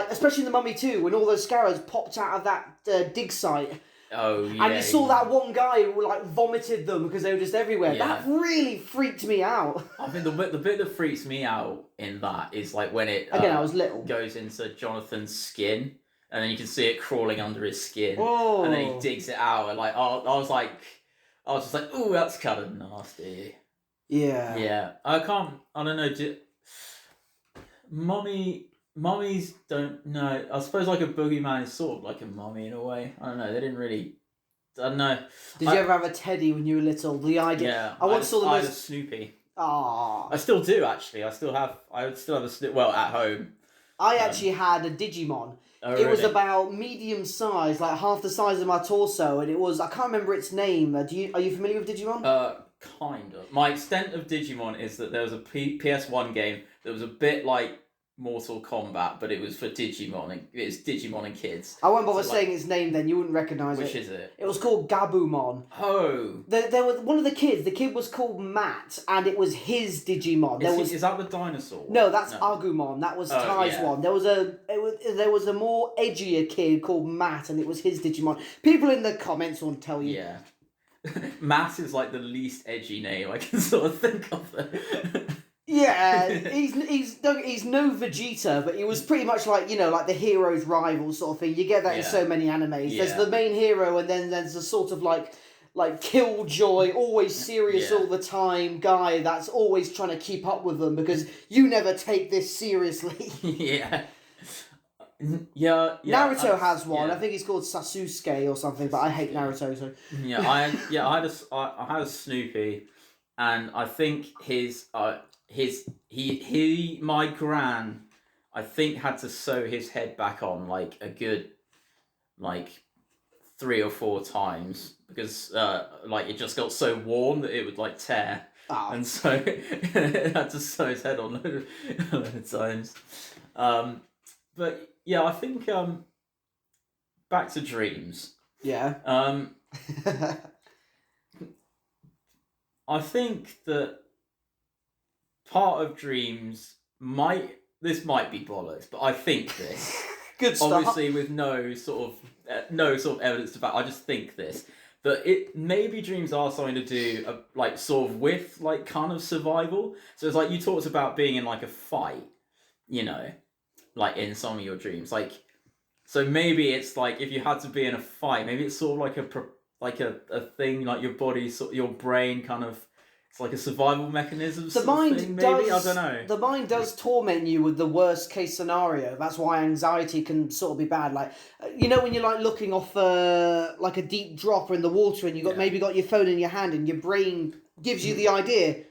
especially in the Mummy 2 when all those scarabs popped out of that dig site. Oh, yeah. And you saw that one guy who like vomited them because they were just everywhere. Yeah. That really freaked me out. I think the bit that freaks me out in that is like when it Again, I was little. goes into Jonathan's skin, and then you can see it crawling under his skin, Oh. and then he digs it out, and like I was just like, ooh, that's kind of nasty. Yeah. Yeah, I don't know. Mummies don't know. I suppose like a boogeyman is sort of like a mummy in a way. I don't know. They didn't really. I don't know. Did you ever have a teddy when you were little? The idea. Yeah. I once saw the I had a most. Snoopy. Ah. I still do actually. I would still have a Snoopy. Well, at home. I actually had a Digimon. Oh, It was really? about medium size, like half the size of my torso, and it was. I can't remember its name. Are you familiar with Digimon? Kind of. My extent of Digimon is that there was a PS1 game that was a bit like Mortal Kombat, but it was for Digimon. It's Digimon and kids. I won't bother So, saying its name then, you wouldn't recognise it. Which is it? It was called Gabumon. Oh. There was one of the kid was called Matt, and it was his Digimon. Is that the dinosaur? No, that's Agumon. That was Ty's one. There was a more edgier kid called Matt, and it was his Digimon. People in the comments will tell you. Yeah. Matt is like the least edgy name I can sort of think of. Yeah, he's no Vegeta, but he was pretty much like, like the hero's rival sort of thing. You get that in so many animes. Yeah. There's the main hero, and then there's a sort of like killjoy, always serious all the time guy that's always trying to keep up with them because you never take this seriously. Yeah. Yeah. Naruto has one. I think he's called Sasuke or something, but I hate Naruto. So I had a Snoopy, and I think my gran, I think, had to sew his head back on like a good 3 or 4 times because it just got so warm that it would like tear. Oh. And so it had to sew his head on a load of times. But yeah, I think back to dreams. Yeah. I think that part of dreams this might be bollocks, but I think this. Good stuff. Obviously, with no sort of evidence to back. I just think this that it maybe dreams are something to do with like kind of survival. So it's like you talked about being in like a fight, like in some of your dreams, so maybe it's like if you had to be in a fight, maybe it's sort of like a thing like your body, your brain kind of. It's like a survival mechanism. The mind thing, does. maybe? I don't know. The mind does torment you with the worst case scenario. That's why anxiety can sort of be bad. Like, when you're like looking off like a deep drop in the water, and you maybe got your phone in your hand, and your brain gives you the idea,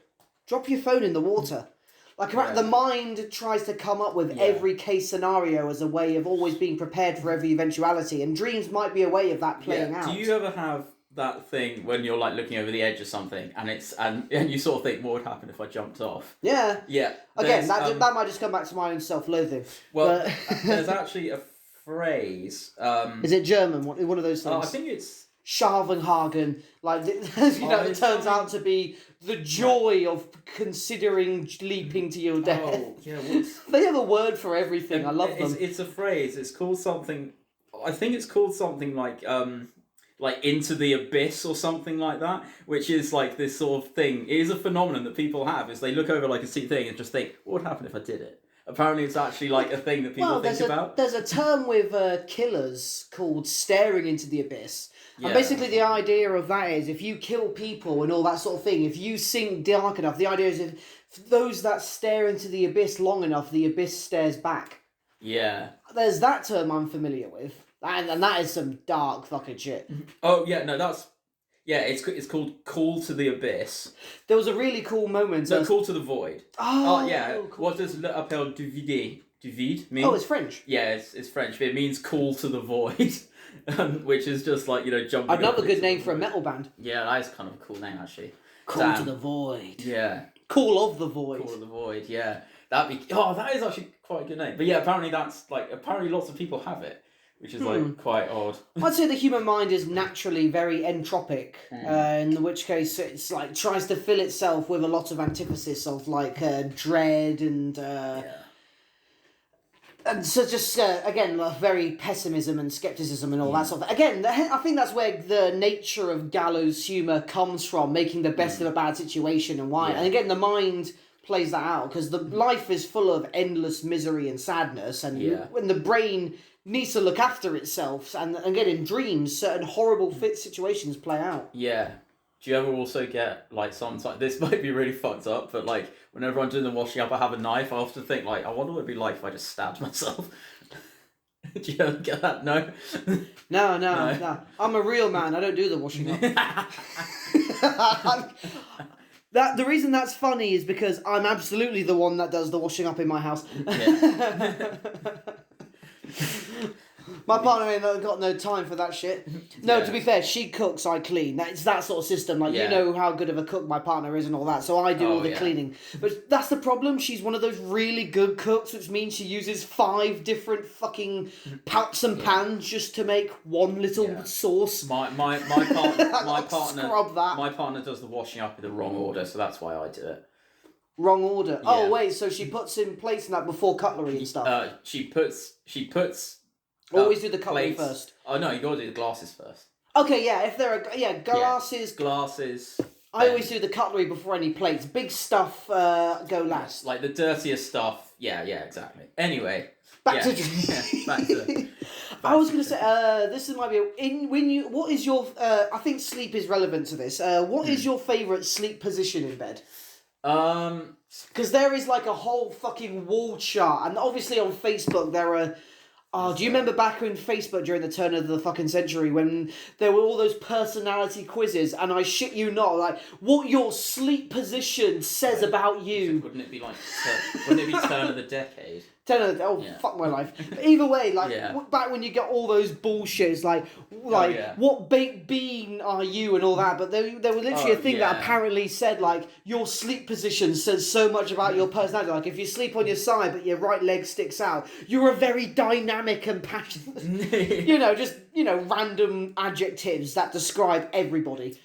drop your phone in the water. Like the mind tries to come up with every case scenario as a way of always being prepared for every eventuality, and dreams might be a way of that playing out. Do you ever have that thing when you're like looking over the edge of something and you sort of think, what would happen if I jumped off? Yeah. Yeah. Again, that might just come back to my own self-loathing. Well, there's actually a phrase. Is it German? One of those things? I think it's Scharvenhagen. Like, it turns out to be the joy of considering leaping to your death. Oh, yeah. What's... They have a word for everything. I love them. It's a phrase. It's called something. I think it's called something like into the abyss or something like that, which is like this sort of thing. It is a phenomenon that people have, is they look over like a thing and just think, what would happen if I did it? Apparently it's actually like a thing that people think about. There's a term with killers called staring into the abyss. Yeah. And basically the idea of that is if you kill people and all that sort of thing, if you sink dark enough, the idea is if those that stare into the abyss long enough, the abyss stares back. Yeah. There's that term I'm familiar with. And that is some dark fucking shit. Oh, yeah, no, that's... Yeah, it's called Call to the Abyss. There was a really cool moment. No, Call to the Void. Oh, yeah. Cool. What does Le Appel du Vide mean? Oh, it's French. Yeah, it's French. But it means Call to the Void, which is just like, jumping... Another good name for a metal band. Yeah, that is kind of a cool name, actually. Call to the Void. Yeah. Call of the Void. Call of the Void, yeah. That is actually quite a good name. But yeah, apparently lots of people have it. Which is quite odd. I'd say the human mind is naturally very entropic, in which case it's like tries to fill itself with a lot of antithesis of like dread and And so just, again, very pessimism and skepticism and all that sort of thing. Again, I think that's where the nature of gallows humour comes from, making the best of a bad situation and why. Yeah. And again, the mind plays that out, because the life is full of endless misery and sadness, and when the brain needs to look after itself, and again, in dreams, certain horrible fit situations play out. Yeah. Do you ever also get, like, sometimes, this might be really fucked up, but, like, whenever I'm doing the washing up, I have a knife, I often think, like, I wonder what it'd be like if I just stabbed myself. Do you ever get that? No? No. I'm a real man, I don't do the washing up. The reason that's funny is because I'm absolutely the one that does the washing up in my house. Yeah. My partner ain't got no time for that shit. No, to be fair, she cooks, I clean. It's that sort of system. Like, you know how good of a cook my partner is and all that, so I do all the cleaning. But that's the problem. She's one of those really good cooks, which means she uses 5 different fucking pots and pans just to make one little sauce. My partner Scrub that. My partner does the washing up in the wrong order, so that's why I do it. Wrong order. Yeah. Oh wait, so she puts in plates and that before cutlery and stuff. She puts. Always do the cutlery plates. first. Oh no, you gotta do the glasses first. Okay, yeah. If there are glasses. Glasses. I always do the cutlery before any plates. Big stuff go last. Like the dirtier stuff. Yeah, exactly. Anyway. Back to I was gonna say this might be what is your I think sleep is relevant to this. What is your favourite sleep position in bed? Because there is like a whole fucking wall chart, and obviously on Facebook there are. Oh, do you remember back in Facebook during the turn of the fucking century when there were all those personality quizzes, and I shit you not, like, what your sleep position says about you. Wouldn't it be like, wouldn't it be turn of the decade? Fuck my life. But either way, like, back when you get all those bullshits, like what baked bean are you and all that, but there was literally a thing that apparently said, like, your sleep position says so much about your personality. Like, if you sleep on your side but your right leg sticks out, you're a very dynamic and passionate, just random adjectives that describe everybody.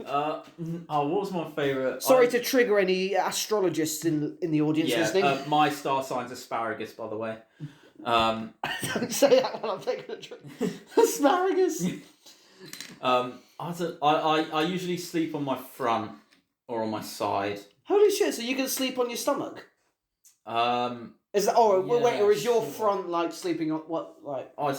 What was my favourite? Sorry to trigger any astrologists in the audience listening. My star sign's asparagus, by the way. Don't say that when I'm taking a drink. Asparagus. I usually sleep on my front or on my side. Holy shit! So you can sleep on your stomach? Is that or is your front like sleeping on what like? I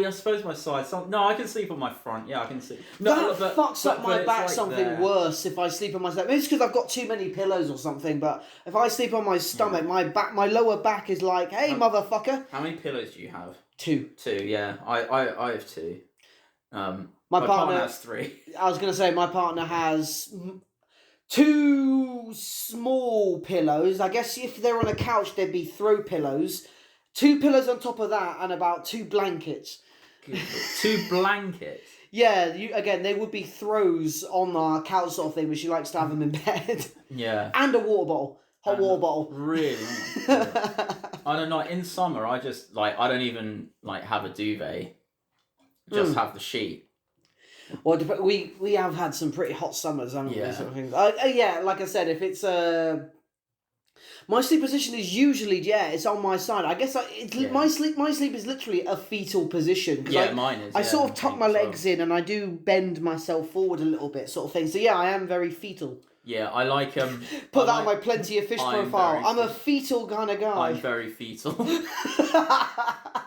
suppose my side. No, I can sleep on my front. Yeah, I can sleep. No, that fucks up my back something worse if I sleep on my stomach. Maybe it's because I've got too many pillows or something. But if I sleep on my stomach, my lower back is like, hey, motherfucker. How many pillows do you have? 2. 2. Yeah, I have 2. My partner has 3. I was gonna say my partner has 2 small pillows. I guess if they're on a couch, they'd be throw pillows. 2 pillows on top of that, and about 2 blankets. 2 blankets? Yeah, they would be throws on our couch sort of thing, but she likes to have them in bed. Yeah. And a water bottle. Hot water bottle. Really? I don't know, in summer, I just, I don't even, have a duvet. Just have the sheet. Well, we have had some pretty hot summers, haven't we? Sort of things. Like I said, if it's my sleep position is usually it's on my side. I guess my sleep is literally a fetal position. Yeah, mine is. I sort of tuck my legs in and I do bend myself forward a little bit, sort of thing. So yeah, I am very fetal. Yeah, I like Put that on my Plenty of Fish profile. I'm a fetal kind of guy. I'm very fetal.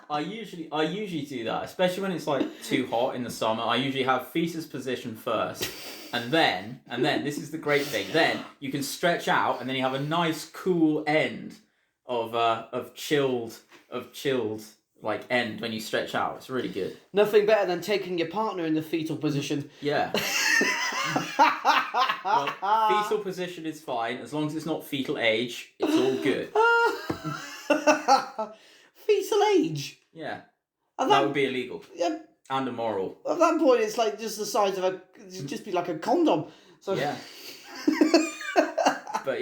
I usually do that, especially when it's too hot in the summer. I usually have fetus position first. And then, this is the great thing, then you can stretch out and then you have a nice cool end of chilled end when you stretch out. It's really good. Nothing better than taking your partner in the fetal position. Yeah. Well, fetal position is fine, as long as it's not fetal age, it's all good. Fetal age? Yeah. That would be illegal. Yeah. And immoral. At that point, it's just the size of it'd just be like a condom. So yeah. But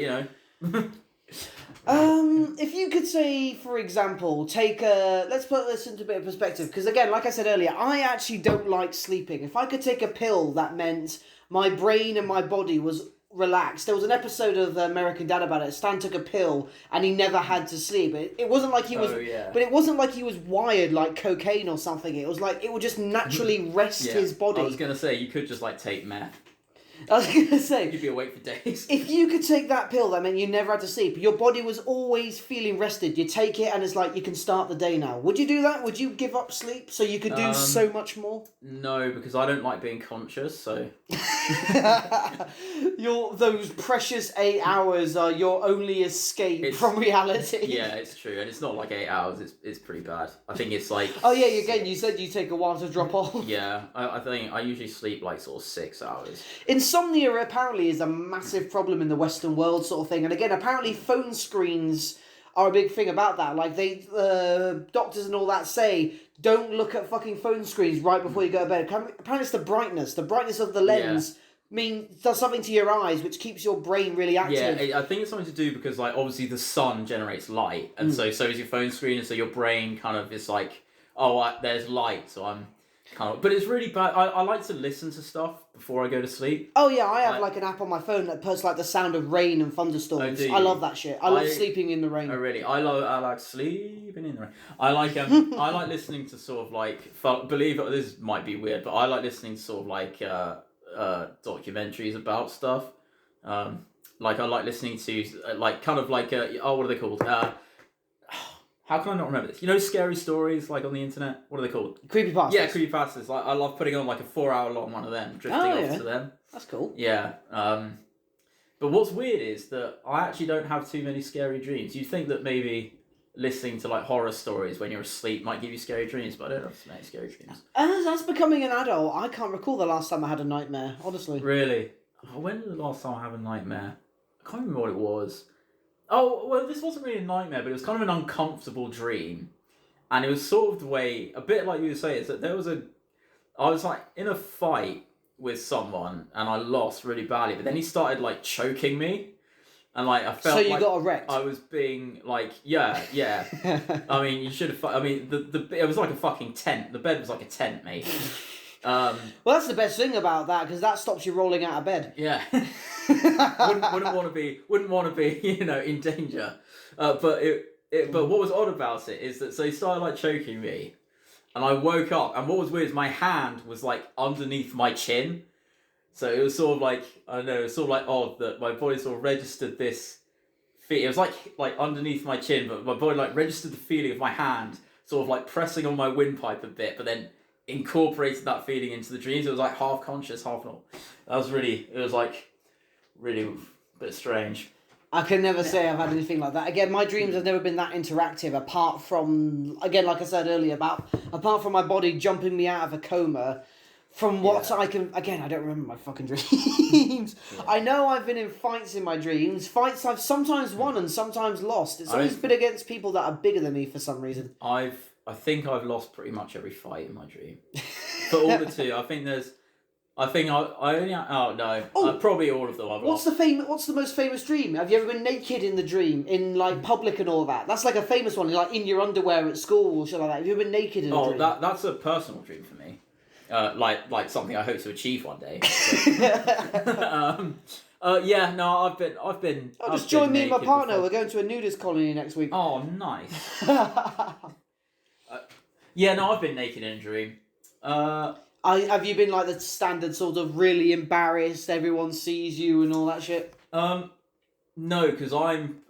if you could say, for example, let's put this into a bit of perspective, because again, like I said earlier, I actually don't like sleeping. If I could take a pill that meant my brain and my body was relaxed. There was an episode of American Dad about it. Stan took a pill and he never had to sleep. It wasn't like he was, but it wasn't like he was wired like cocaine or something. It was like it would just naturally rest his body. I was gonna say you could just like take meth. I was going to say... You'd be awake for days. If you could take that pill, that meant you never had to sleep. Your body was always feeling rested. You take it and it's like, you can start the day now. Would you do that? Would you give up sleep so you could do so much more? No, because I don't like being conscious, so... Those precious 8 hours are your only escape from reality. Yeah, it's true. And it's not like 8 hours. It's pretty bad. I think it's like... Oh, yeah, again, you said you take a while to drop off. Yeah, I think I usually sleep like sort of 6 hours. Insomnia apparently is a massive problem in the Western world, sort of thing. And again, apparently phone screens are a big thing about that. Like, doctors and all that say, don't look at fucking phone screens right before you go to bed. Apparently it's the brightness of the lens. Does something to your eyes, which keeps your brain really active. Yeah, I think it's something to do because, like, obviously the sun generates light, and so is your phone screen, and so your brain kind of is like, there's light, so I'm kind of... But it's really bad. I like to listen to stuff before I go to sleep. Oh, yeah, I have, like, an app on my phone that puts, like, the sound of rain and thunderstorms. I love that shit. I love sleeping in the rain. Oh, really? I like sleeping in the rain. I like I like listening to sort of, like... Believe it, this might be weird, but I like listening to sort of, like... documentaries about stuff. Like I like listening to like kind of like what are they called? How can I not remember this? You know, scary stories like on the internet. What are they called? Creepypastas. Yeah, creepypastas. Like I love putting on like a 4-hour long one of them, drifting off to them. That's cool. Yeah. But what's weird is that I actually don't have too many scary dreams. You'd think that maybe listening to like horror stories when you're asleep might give you scary dreams, but I don't have so many scary dreams. As becoming an adult, I can't recall the last time I had a nightmare, honestly. Really? When was the last time I had a nightmare? I can't remember what it was. Oh, well, this wasn't really a nightmare, but it was kind of an uncomfortable dream. And it was sort of the way, a bit like you say, is that I was like in a fight with someone and I lost really badly, but then he started like choking me. And like I felt so you like got erect. I was being like yeah. I mean you should have. I mean it was like a fucking tent. The bed was like a tent, mate. Well, that's the best thing about that because that stops you rolling out of bed. Yeah. wouldn't want to be in danger. But but what was odd about it is that so he started like choking me, and I woke up, and what was weird is my hand was like underneath my chin. So it was sort of like, I don't know, it was sort of like odd that my body sort of registered this feeling. It was like underneath my chin, but my body like registered the feeling of my hand sort of like pressing on my windpipe a bit, but then incorporated that feeling into the dreams. It was like half conscious, half not. It was like really a bit strange. I can never say I've had anything like that. Again, my dreams have never been that interactive apart from, again, like I said earlier, apart from my body jumping me out of a coma. From what I can... Again, I don't remember my fucking dreams. Yeah. I know I've been in fights in my dreams. Fights I've sometimes won and sometimes lost. It's always been against people that are bigger than me for some reason. I think I've lost pretty much every fight in my dream. But all the two, I think I only... Oh, no. Probably all of them I've lost. What's the most famous dream? Have you ever been naked in the dream? In, like, public and all that? That's, like, a famous one. Like, in your underwear at school or shit like that. Have you ever been naked in a dream? Oh, that's a personal dream for me. Like something I hope to achieve one day. I've been. Just join me and my partner. Before. We're going to a nudist colony next week. Oh, nice. I've been naked in a dream. Have you been like the standard sort of really embarrassed? Everyone sees you and all that shit. No, because I'm,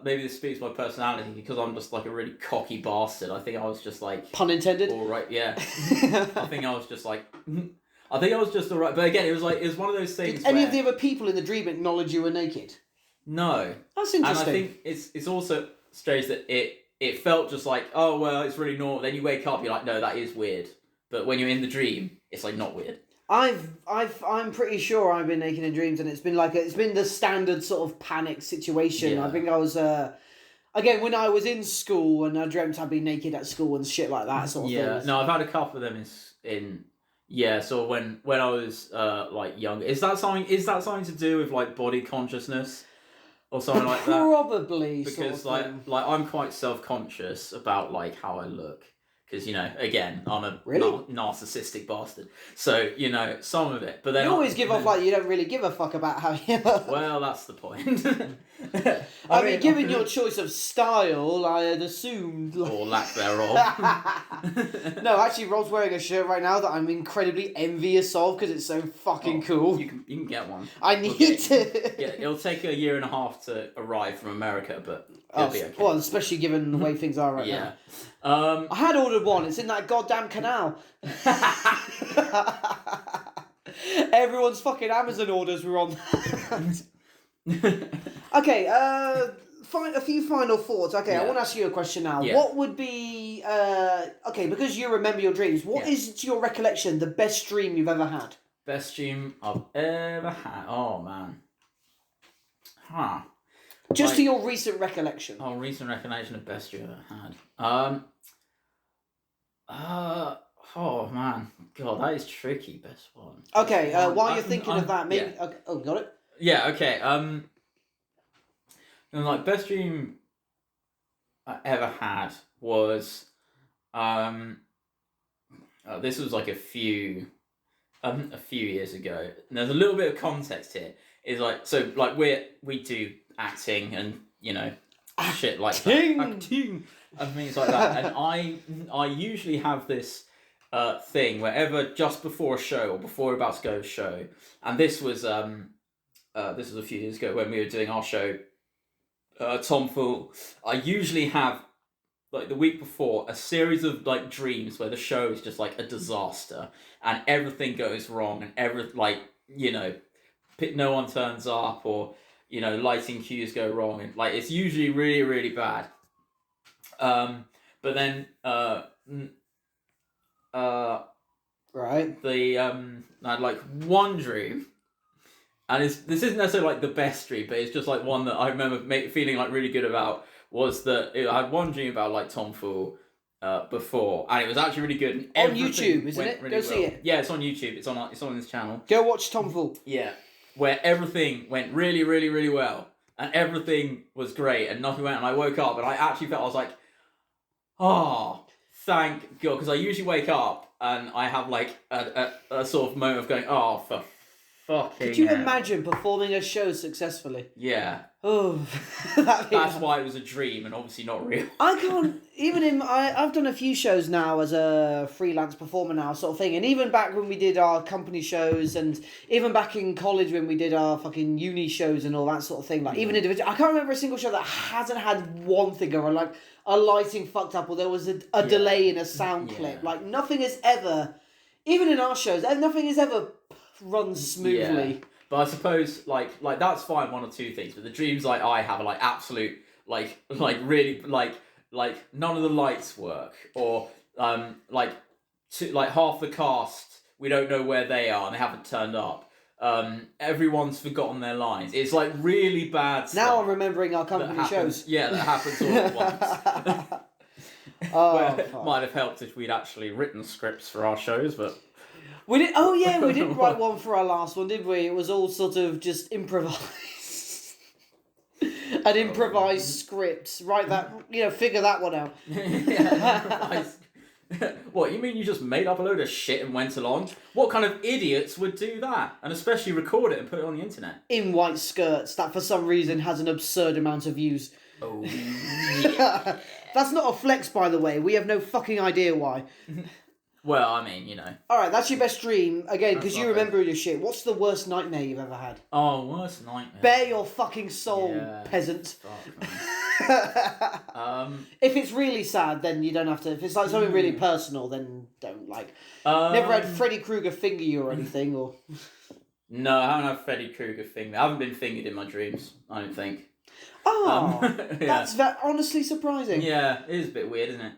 maybe this speaks to my personality, because I'm just like a really cocky bastard. I think I was just like... Pun intended? Alright, yeah. I think I was just like... alright. But again, it was one of those things. Did any of the other people in the dream acknowledge you were naked? No. That's interesting. And I think it's also strange that it felt just like, oh, well, it's really normal. Then you wake up, you're like, no, that is weird. But when you're in the dream, it's like not weird. I'm pretty sure I've been naked in dreams, and it's been the standard sort of panic situation. Yeah. I think I was again when I was in school and I dreamt I'd be naked at school and shit like that sort of thing. Yeah, no, I've had a couple of them so when I was like young. Is that something to do with like body consciousness or something like that? Probably, because sort of like I'm quite self-conscious about like how I look. because again, I'm a Really? narcissistic bastard. So some of it, but then You always give off like you don't really give a fuck about how you. Well, that's the point. I mean, given your choice of style, I had assumed. Or lack thereof. No, actually, Rob's wearing a shirt right now that I'm incredibly envious of because it's so fucking cool. You can get one. I need to. Yeah, it'll take a year and a half to arrive from America, but it'll be okay. Well, especially given the way things are right now. I had ordered one. It's in that goddamn canal. Everyone's fucking Amazon orders were on that. Okay, a few final thoughts. Okay, I want to ask you a question now. Yeah. What would be because you remember your dreams, what is, to your recollection, the best dream you've ever had? Best dream I've ever had. Oh man. Just to your recent recollection. Oh, recent recollection of best dream I've ever had. Oh man, God, that is tricky. Best one. Okay, while you're thinking of that, maybe. Yeah. Okay, oh, got it. Yeah. Okay. Like best dream I ever had was, this was like a few years ago. And there's a little bit of context here. Is like we do acting and shit like that. Acting and things like that. And I usually have this thing wherever just before a show or before we're about to go to a show, and this was a few years ago when we were doing our show, Tom Fool. I usually have like the week before a series of like dreams where the show is just like a disaster and everything goes wrong and no one turns up or lighting cues go wrong and like it's usually really really bad. But then right. I had like one dream, and this isn't necessarily like the best dream, but it's just like one that I remember feeling like really good about. Was that I had one dream about like Tom Fool before, and it was actually really good. And on YouTube, isn't it? Really Go see it. Yeah, it's on YouTube. It's on this channel. Go watch Tom Fool. Yeah, where everything went really, really, really well, and everything was great, and nothing went. And I woke up, and I actually felt I was like, oh, thank God, because I usually wake up and I have like a sort of moment of going, oh, for fucking Could you hell. imagine performing a show successfully? Yeah. Oh, that's why it was a dream and obviously not real. I can't even I've done a few shows now as a freelance performer now, sort of thing, and even back when we did our company shows, and even back in college when we did our fucking uni shows and all that sort of thing. Like even individual, I can't remember a single show that hasn't had one thing or like a lighting fucked up or there was a delay in a sound clip. Like nothing has ever, even in our shows, nothing has ever run smoothly. Yeah. But I suppose like that's fine, one or two things. But the dreams like I have are like absolute like really like none of the lights work, or like half the cast we don't know where they are and they haven't turned up. Everyone's forgotten their lines. It's like really bad stuff. Now I'm remembering our company shows. Yeah, that happens all at once. Well, might have helped if we'd actually written scripts for our shows, but. We did. Oh yeah, we did write one for our last one, did we? It was all sort of just improvised, an improvised script. Write that, figure that one out. What, you mean you just made up a load of shit and went along? What kind of idiots would do that? And especially record it and put it on the internet? In white skirts, that for some reason has an absurd amount of views. Oh yeah. That's not a flex, by the way. We have no fucking idea why. Well, I mean, Alright, that's your best dream. Again, because you remember your shit. What's the worst nightmare you've ever had? Oh, worst nightmare. Bare your fucking soul, peasant. If it's really sad, then you don't have to. If it's like something really personal, then don't never had Freddy Krueger finger you or anything, or. No, I haven't had Freddy Krueger finger. I haven't been fingered in my dreams, I don't think. Oh, that's honestly surprising. Yeah, it is a bit weird, isn't it?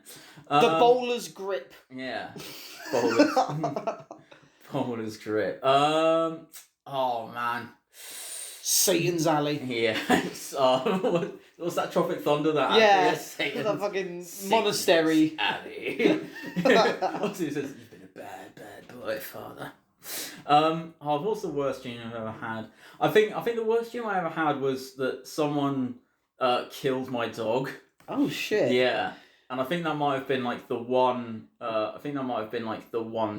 The bowler's grip. Yeah. Bowler's grip. Oh, man. Satan's Alley. Yeah. What's that Tropic Thunder? That Satan's the fucking monastery. Alley. Obviously, it says, you've been a bad, bad boy, father. What's the worst dream I've ever had? I think the worst dream I ever had was that someone killed my dog. Oh shit. Yeah. And I think that might have been like the one.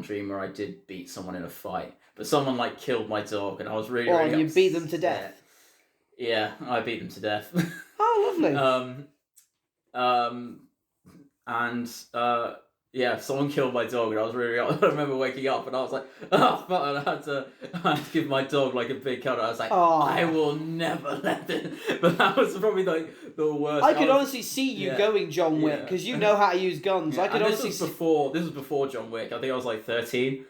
Dream where I did beat someone in a fight, but someone like killed my dog, and I was really. Or really you beat them to death. Yeah, I beat them to death. Oh, lovely. Yeah, someone killed my dog, and I was really. I remember waking up, and I was like, "Oh, fuck!" And I had to give my dog like a big cuddle. I was like, "I will never let it." But that was probably like the worst. I could honestly see you going John Wick because you know how to use guns. Yeah, I could honestly. This was before John Wick. I think I was like 13.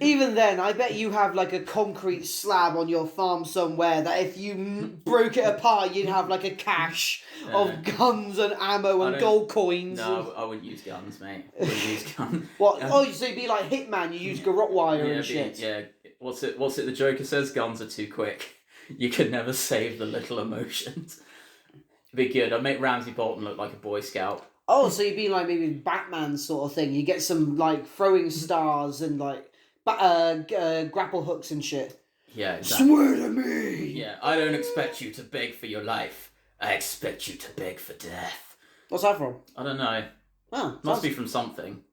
Even then, I bet you have like a concrete slab on your farm somewhere that if you broke it apart, you'd have like a cache of guns and ammo and gold coins. No, I wouldn't use guns, mate. I wouldn't use guns. What? Oh, so you'd be like Hitman, you use garrote wire and shit. Yeah, what's it the Joker says? Guns are too quick. You can never save the little emotions. It'd be good. I'd make Ramsay Bolton look like a Boy Scout. Oh, so you'd be like maybe Batman sort of thing. You get some like throwing stars and like grapple hooks and shit. Yeah, exactly. Swear to me! Yeah, I don't expect you to beg for your life. I expect you to beg for death. What's that from? I don't know. Oh, must be from something.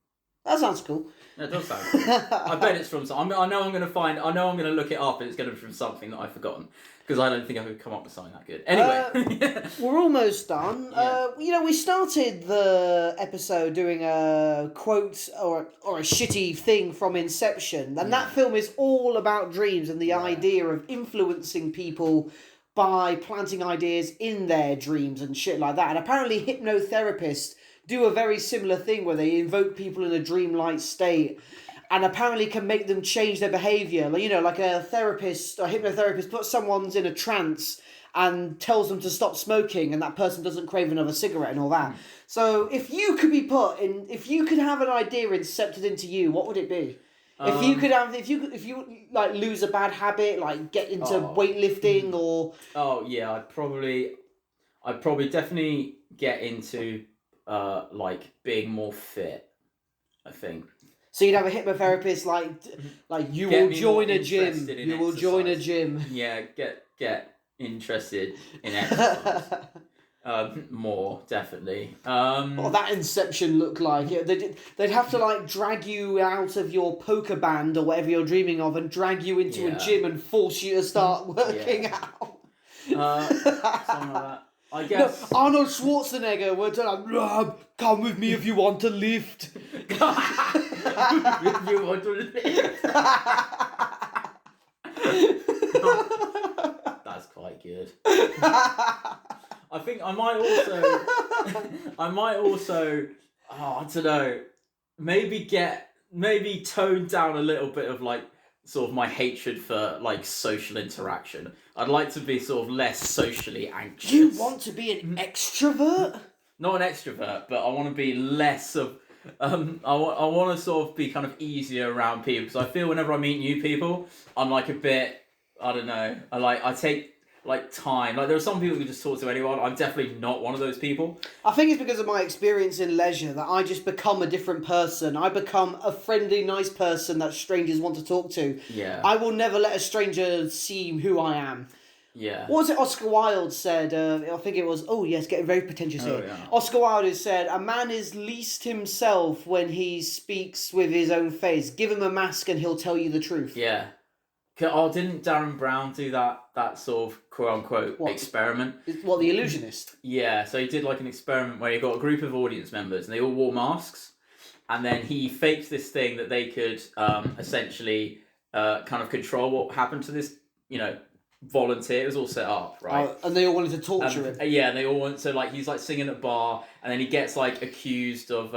That sounds cool. Yeah, it does sound cool. I bet it's from something. I know I'm going to look it up and it's going to be from something that I've forgotten. Because I don't think I could come up with something that good. Anyway. We're almost done. Yeah. We started the episode doing a quote or a shitty thing from Inception. And that film is all about dreams and the idea of influencing people by planting ideas in their dreams and shit like that. And apparently hypnotherapists do a very similar thing where they invoke people in a dreamlike state and apparently can make them change their behaviour. Like a therapist or hypnotherapist puts someone in a trance and tells them to stop smoking and that person doesn't crave another cigarette and all that. So if you could have an idea incepted into you, what would it be? If you like lose a bad habit, like get into weightlifting or... Oh yeah, I'd probably definitely get into like being more fit, I think. So you'd have a hypnotherapist like you will join a gym. You will join a gym. Yeah, get interested in exercise. More definitely. What that Inception look like? Yeah, they'd have to like drag you out of your poker band or whatever you're dreaming of and drag you into a gym and force you to start working out. Something like that. I guess. No, Arnold Schwarzenegger would come with me if you want to lift. If you want to lift. That's quite good. I think I might also, I don't know, maybe tone down a little bit of like sort of my hatred for like social interaction. I'd like to be sort of less socially anxious. You want to be an extrovert? Not an extrovert, but I want to be less of. I want to sort of be kind of easier around people because I feel whenever I meet new people, I'm like a bit. I don't know. I take like time. Like there are some people who just talk to anyone. I'm definitely not one of those people. I think it's because of my experience in leisure that I just become a different person. I become a friendly, nice person that strangers want to talk to. Yeah. I will never let a stranger see who I am. Yeah. What was it Oscar Wilde said? I think it was, getting very pretentious here. Yeah. Oscar Wilde has said, a man is least himself when he speaks with his own face. Give him a mask and he'll tell you the truth. Yeah. Oh, didn't Darren Brown do that sort of quote-unquote experiment? What, The Illusionist? Yeah, so he did like an experiment where he got a group of audience members and they all wore masks and then he faked this thing that they could essentially kind of control what happened to this, volunteer. It was all set up, right? And they all wanted to torture him. Yeah, and they all want, so like he's like singing at a bar and then he gets like accused of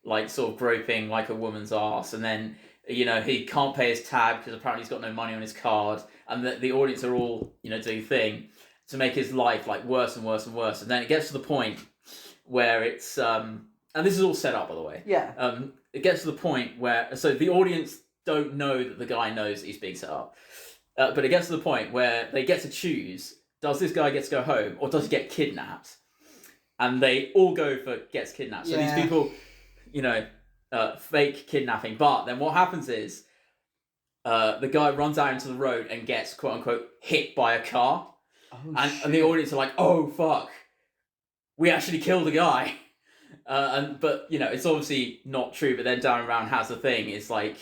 like sort of groping like a woman's ass and then he can't pay his tab because apparently he's got no money on his card, and the audience are all doing a thing to make his life like worse and worse and worse, and then it gets to the point where it's and this is all set up by the way. Yeah. It gets to the point where so the audience don't know that the guy knows that he's being set up, but it gets to the point where they get to choose: does this guy get to go home or does he get kidnapped? And they all go for gets kidnapped. So these people, fake kidnapping, but then what happens is the guy runs out into the road and gets quote unquote hit by a car, and the audience are like, oh fuck, we actually killed a guy. But it's obviously not true. But then Dan Brown has a thing. It's like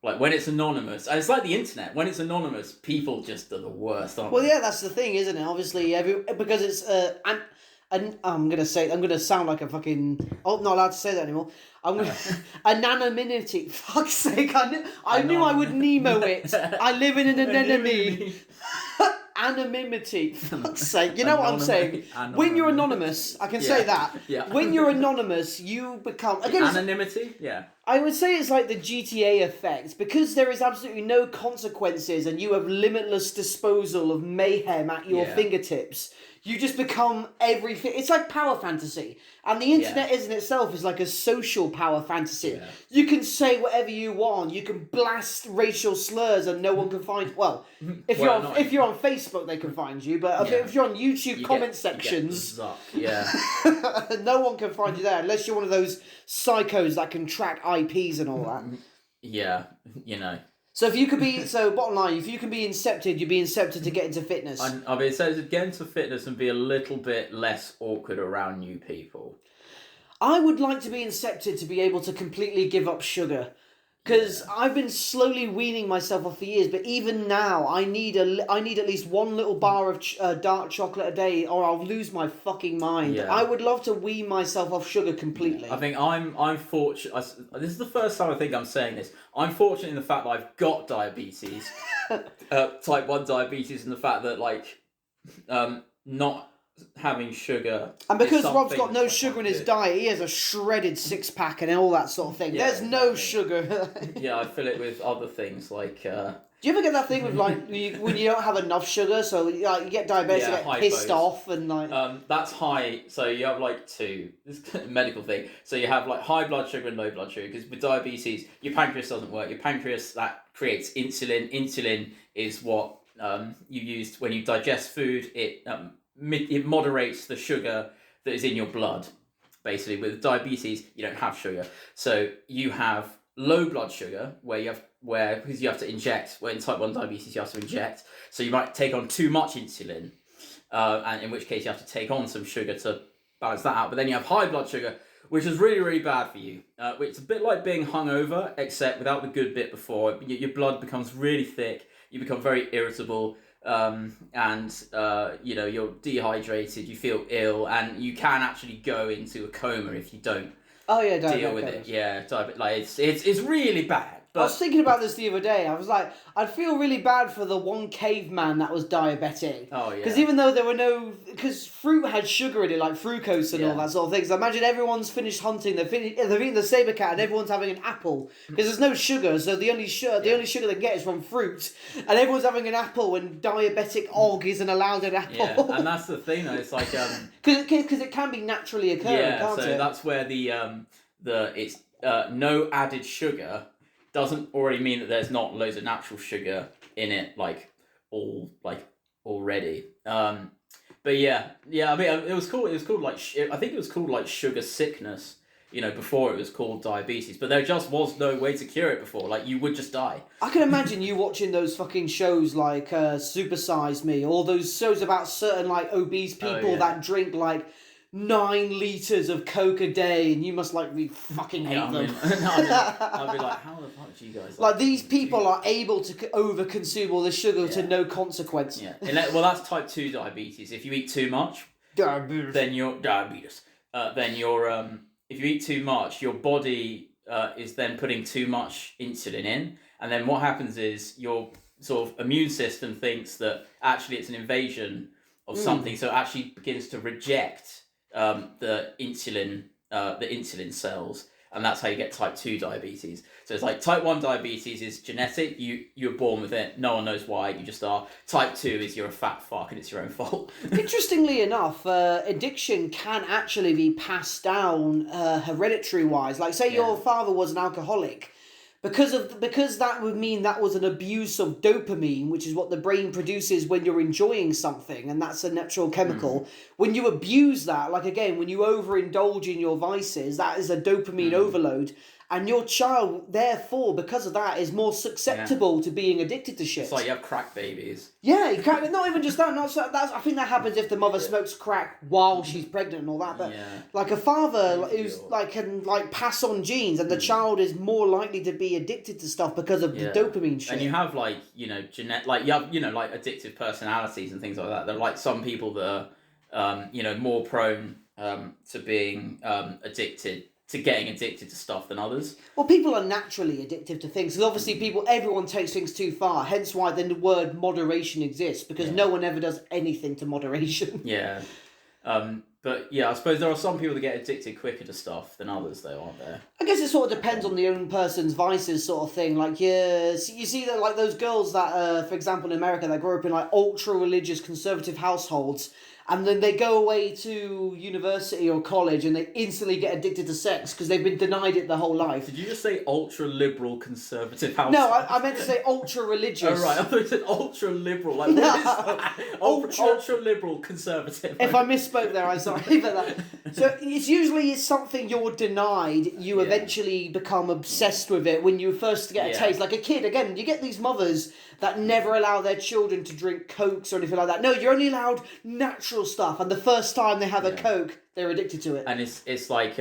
when it's anonymous, and it's like the internet. When it's anonymous, people just are the worst, aren't Well, they? yeah, that's the thing, isn't it? Obviously, because it's and I'm gonna sound like a fucking. Oh, not allowed to say that anymore. I'm gonna anonymity. Fuck's sake! I knew I would Nemo it. I live in an anemone. Anonymity. Fuck's sake! You know what I'm saying? When you're anonymous, I can say that. Yeah. When you're anonymous, you become again. Anonymity. Yeah. I would say it's like the GTA effect, because there is absolutely no consequences and you have limitless disposal of mayhem at your fingertips. You just become everything. It's like power fantasy. And the internet in itself is like a social power fantasy. Yeah. You can say whatever you want. You can blast racial slurs and no one can find... Well, if you're on Facebook, they can find you. But if you're on YouTube comment sections... no one can find you there unless you're one of those psychos that can track IPs and all that. Yeah, So if you could be, bottom line, if you can be incepted, you'd be incepted to get into fitness. I mean, so to get into fitness and be a little bit less awkward around new people. I would like to be incepted to be able to completely give up sugar. Because I've been slowly weaning myself off for years, but even now, I need at least one little bar of dark chocolate a day, or I'll lose my fucking mind. Yeah. I would love to wean myself off sugar completely. I think I'm fortunate. This is the first time I think I'm saying this. I'm fortunate in the fact that I've got diabetes, type 1 diabetes, and the fact that not having sugar. And because Rob's got no sugar in his diet, he has a shredded six-pack and all that sort of thing. Yeah, There's no sugar. Yeah, I fill it with other things like... Do you ever get that thing with when you don't have enough sugar, so you get diabetes, you get pissed off and that's high. So you have two. This is a medical thing. So you have high blood sugar and low blood sugar, because with diabetes, your pancreas doesn't work. Your pancreas that creates insulin. Insulin is what you use when you digest food. It moderates the sugar that is in your blood. Basically, with diabetes, you don't have sugar, so you have low blood sugar because you have to inject. Where in type 1 diabetes, you have to inject, so you might take on too much insulin, and in which case you have to take on some sugar to balance that out. But then you have high blood sugar, which is really, really bad for you. It's a bit like being hungover, except without the good bit before. Your blood becomes really thick. You become very irritable. You're dehydrated, you feel ill, and you can actually go into a coma if you don't deal with it. Yeah, it's really bad. But I was thinking about this the other day. I was like, I'd feel really bad for the one caveman that was diabetic. Oh, yeah. Because even though because fruit had sugar in it, like fructose and all that sort of things. I imagine everyone's finished hunting, they've eaten the saber cat, and everyone's having an apple. Because there's no sugar, so the only sugar they get is from fruit. And everyone's having an apple when diabetic Og isn't allowed an apple. Yeah, and that's the thing though, it's like... Because it can be naturally occurring, can't it? That's where it's no added sugar doesn't already mean that there's not loads of natural sugar in it, already. But yeah. I mean, it was called I think it was called sugar sickness. Before it was called diabetes, but there just was no way to cure it before. You would just die. I can imagine you watching those fucking shows like Super Size Me, or those shows about certain obese people that drink 9 litres of Coke a day, and you must really fucking hate them. I'd be like, how the fuck do you guys these people are able to overconsume all the sugar to no consequence. Yeah. Well, that's type 2 diabetes. If you eat too much, then you're diabetes. If you eat too much, your body is then putting too much insulin in, and then what happens is your sort of immune system thinks that actually it's an invasion of something, so it actually begins to reject the insulin cells, and that's how you get type 2 diabetes. So it's type 1 diabetes is genetic, you're born with it, no one knows why, you just are. Type 2 is you're a fat fuck and it's your own fault. Interestingly enough, addiction can actually be passed down hereditary wise. Say your father was an alcoholic, because that would mean that was an abuse of dopamine, which is what the brain produces when you're enjoying something, and that's a natural chemical. When you abuse that, when you overindulge in your vices, that is a dopamine overload, and your child, therefore, because of that, is more susceptible to being addicted to shit. It's like you have crack babies. Yeah, you can't, not even just that. I think that happens if the mother smokes crack while she's pregnant and all that. But like a father who's like can like pass on genes, and the child is more likely to be addicted to stuff because of the dopamine shit. And you have like like you have like addictive personalities and things like that. There are like some people that are more prone to being getting addicted to stuff than others. Well, people are naturally addictive to things. Because obviously everyone takes things too far. Hence why the word moderation exists. Because no one ever does anything to moderation. Yeah. But yeah, I suppose there are some people that get addicted quicker to stuff than others, though, aren't there? I guess it sort of depends on the own person's vices, sort of thing. Like, you see that, like, those girls that, for example, in America, that grew up in, like, ultra-religious conservative households, and then they go away to university or college and they instantly get addicted to sex because they've been denied it their whole life. Did you just say ultra-liberal conservative household? No, I meant to say ultra-religious. Oh, right. I thought you said ultra-liberal. Like, what is that? Ultra-liberal conservative. If I misspoke there, I'm sorry for that. So it's usually something you're denied, you eventually become obsessed with it when you first get a taste. Like a kid, again, you get these mothers that never allow their children to drink Cokes or anything like that. No, you're only allowed natural stuff, and the first time they have a Coke, they're addicted to it. And it's like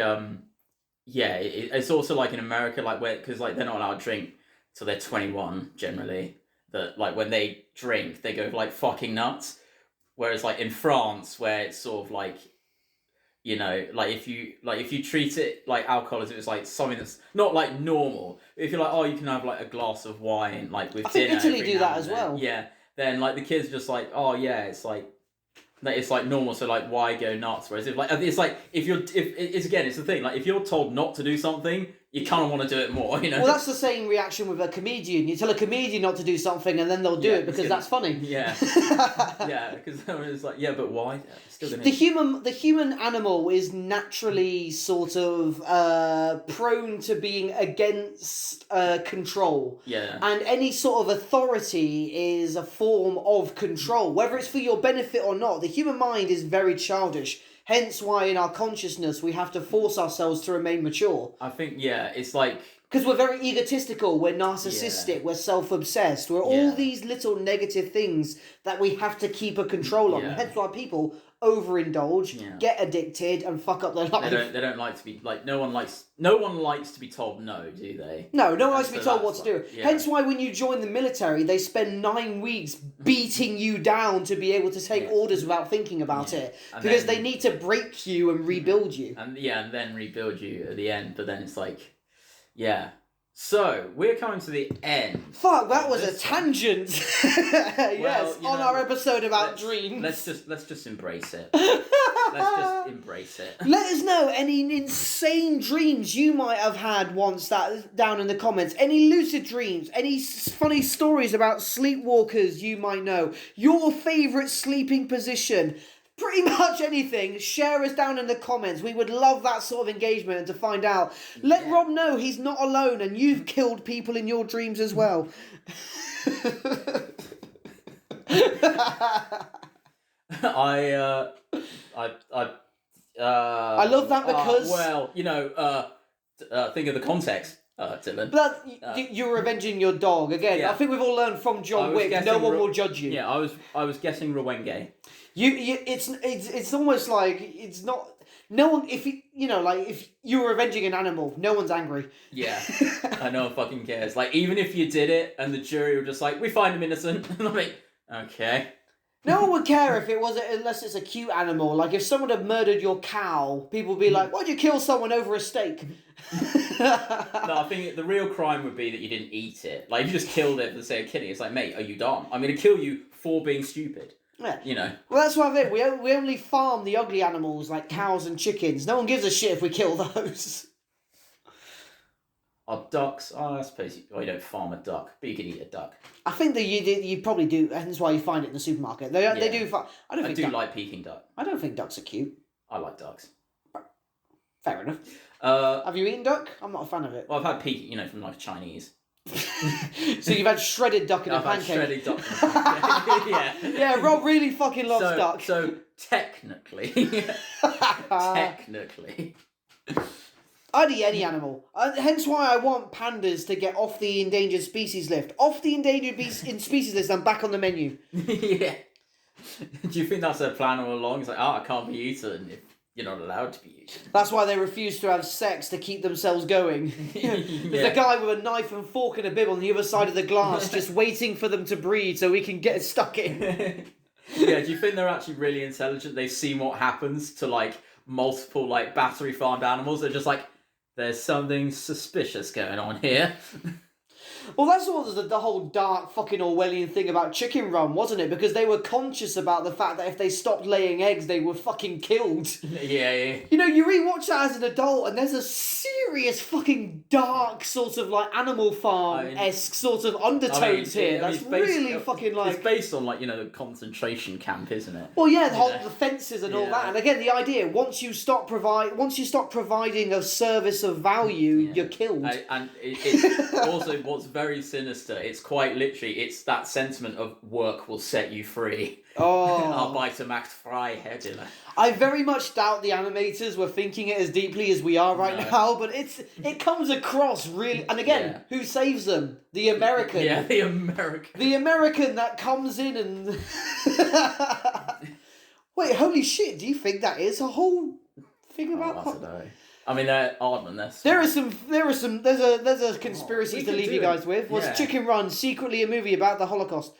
it's also like in America, like where, because like they're not allowed to drink till they're 21 generally. That like when they drink, they go like fucking nuts. Whereas like in France, where it's sort of like, like if you treat it like alcohol as if it's like something that's not like normal. If you're like, oh, you can have like a glass of wine like with dinner. I think Italy do that as well. Yeah, then like the kids are just like, oh yeah, it's like normal, so like why go nuts? Whereas if it's the thing, like if you're told not to do something, you kind of want to do it more, Well, that's the same reaction with a comedian. You tell a comedian not to do something and then they'll do it because that's funny. Yeah. Yeah, because it's like, but why? Still gonna... The human animal is naturally sort of prone to being against control. Yeah. And any sort of authority is a form of control, whether it's for your benefit or not. The human mind is very childish. Hence why in our consciousness we have to force ourselves to remain mature. I think, it's like... Because we're very egotistical, we're narcissistic, we're self-obsessed, we're all these little negative things that we have to keep a control on. Yeah. Hence why people overindulge, get addicted, and fuck up their life. They don't like to be like no one likes to be told no, do they? No one likes to be told what to do. Yeah. Hence why when you join the military, they spend 9 weeks beating you down to be able to take orders without thinking about it, because they need to break you and rebuild you. And then rebuild you at the end. But then it's like, So, we're coming to the end. Fuck, that was a tangent. Yes, on our episode about dreams. Let's just embrace it. Let's just embrace it. Let us know any insane dreams you might have had once down in the comments. Any lucid dreams, any funny stories about sleepwalkers you might know. Your favourite sleeping position. Pretty much anything, share us down in the comments. We would love that sort of engagement and to find out. Let Rob know he's not alone and you've killed people in your dreams as well. I love that because... think of the context, Dylan. But you're avenging your dog. Again, I think we've all learned from John Wick, no one will judge you. Yeah, I was guessing Rwenge. It's almost like it's not. No one, if you were avenging an animal, no one's angry. Yeah, no one fucking cares. Like even if you did it and the jury were just like, we find him innocent, and I'm like, okay. No one would care if it wasn't, unless it's a cute animal. Like if someone had murdered your cow, people would be like, "Why'd you kill someone over a steak?" No, I think the real crime would be that you didn't eat it. Like if you just killed it for the sake of killing, it's like, mate, are you dumb? I'm going to kill you for being stupid. Yeah. Well, that's what I think. We only farm the ugly animals like cows and chickens. No one gives a shit if we kill those. Are ducks? Oh, I suppose you don't farm a duck, but you can eat a duck. I think that you probably do. That's why you find it in the supermarket. They do. I do like Peking duck. I don't think ducks are cute. I like ducks. Fair enough. Have you eaten duck? I'm not a fan of it. Well, I've had Peking, from like Chinese. So you've had shredded duck in a pancake. Had shredded duck in a pancake. Yeah. Yeah, Rob really fucking loves duck. So technically, I'd eat any animal. Hence why I want pandas to get off the endangered species list. Off the endangered species list and back on the menu. Yeah. Do you think that's their plan all along? It's like, I can't be eaten if you're not allowed to be eaten. That's why they refuse to have sex, to keep themselves going. There's a guy with a knife and fork and a bib on the other side of the glass just waiting for them to breed so he can get stuck in. Yeah, do you think they're actually really intelligent? They've seen what happens to, like, multiple, like, battery farmed animals. They're just like, there's something suspicious going on here. Well, that's all the whole dark fucking Orwellian thing about Chicken Run, wasn't it? Because they were conscious about the fact that if they stopped laying eggs, they were fucking killed. Yeah. You know, you rewatch that as an adult, and there's a serious fucking dark sort of like Animal Farm-esque sort of undertones here. That's really fucking like... It's based on, like, you know, the concentration camp, isn't it? Well, yeah, the fences and all that. And again, the idea, once you stop providing a service of value, you're killed. And it's also what's very sinister. It's quite literally, it's that sentiment of work will set you free. Oh. Arbeiter macht Freiheit. I very much doubt the animators were thinking it as deeply as we are right now, but it comes across really... And again, who saves them? The American. Yeah, the American. The American that comes in and... Wait, holy shit, do you think that is a whole thing about... I don't know. I mean, they're Aardman. There's a conspiracy to leave you guys with. Was Chicken Run secretly a movie about the Holocaust?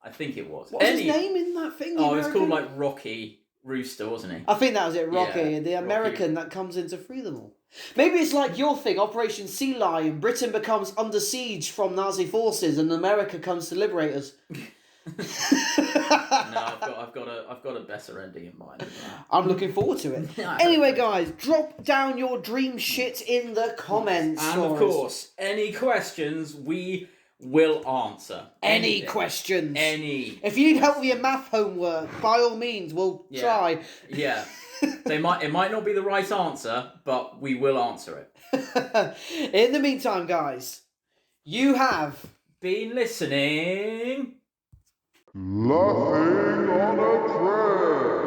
I think it was. What was his name in that thing? Oh, it's called like Rocky Rooster, wasn't he? I think that was it, Rocky. Yeah, the American that comes in to free them all. Maybe it's like your thing, Operation Sea Lion. Britain becomes under siege from Nazi forces, and America comes to liberate us. No, I've got a better ending in mind than that. I'm looking forward to it. Anyway, guys, drop down your dream shit in the comments. And of course, any questions we will answer. Any questions. Any. If you need help with your math homework, by all means, we'll try. Yeah. It might not be the right answer, but we will answer it. In the meantime, guys, you have been listening. Laughing on a Prayer.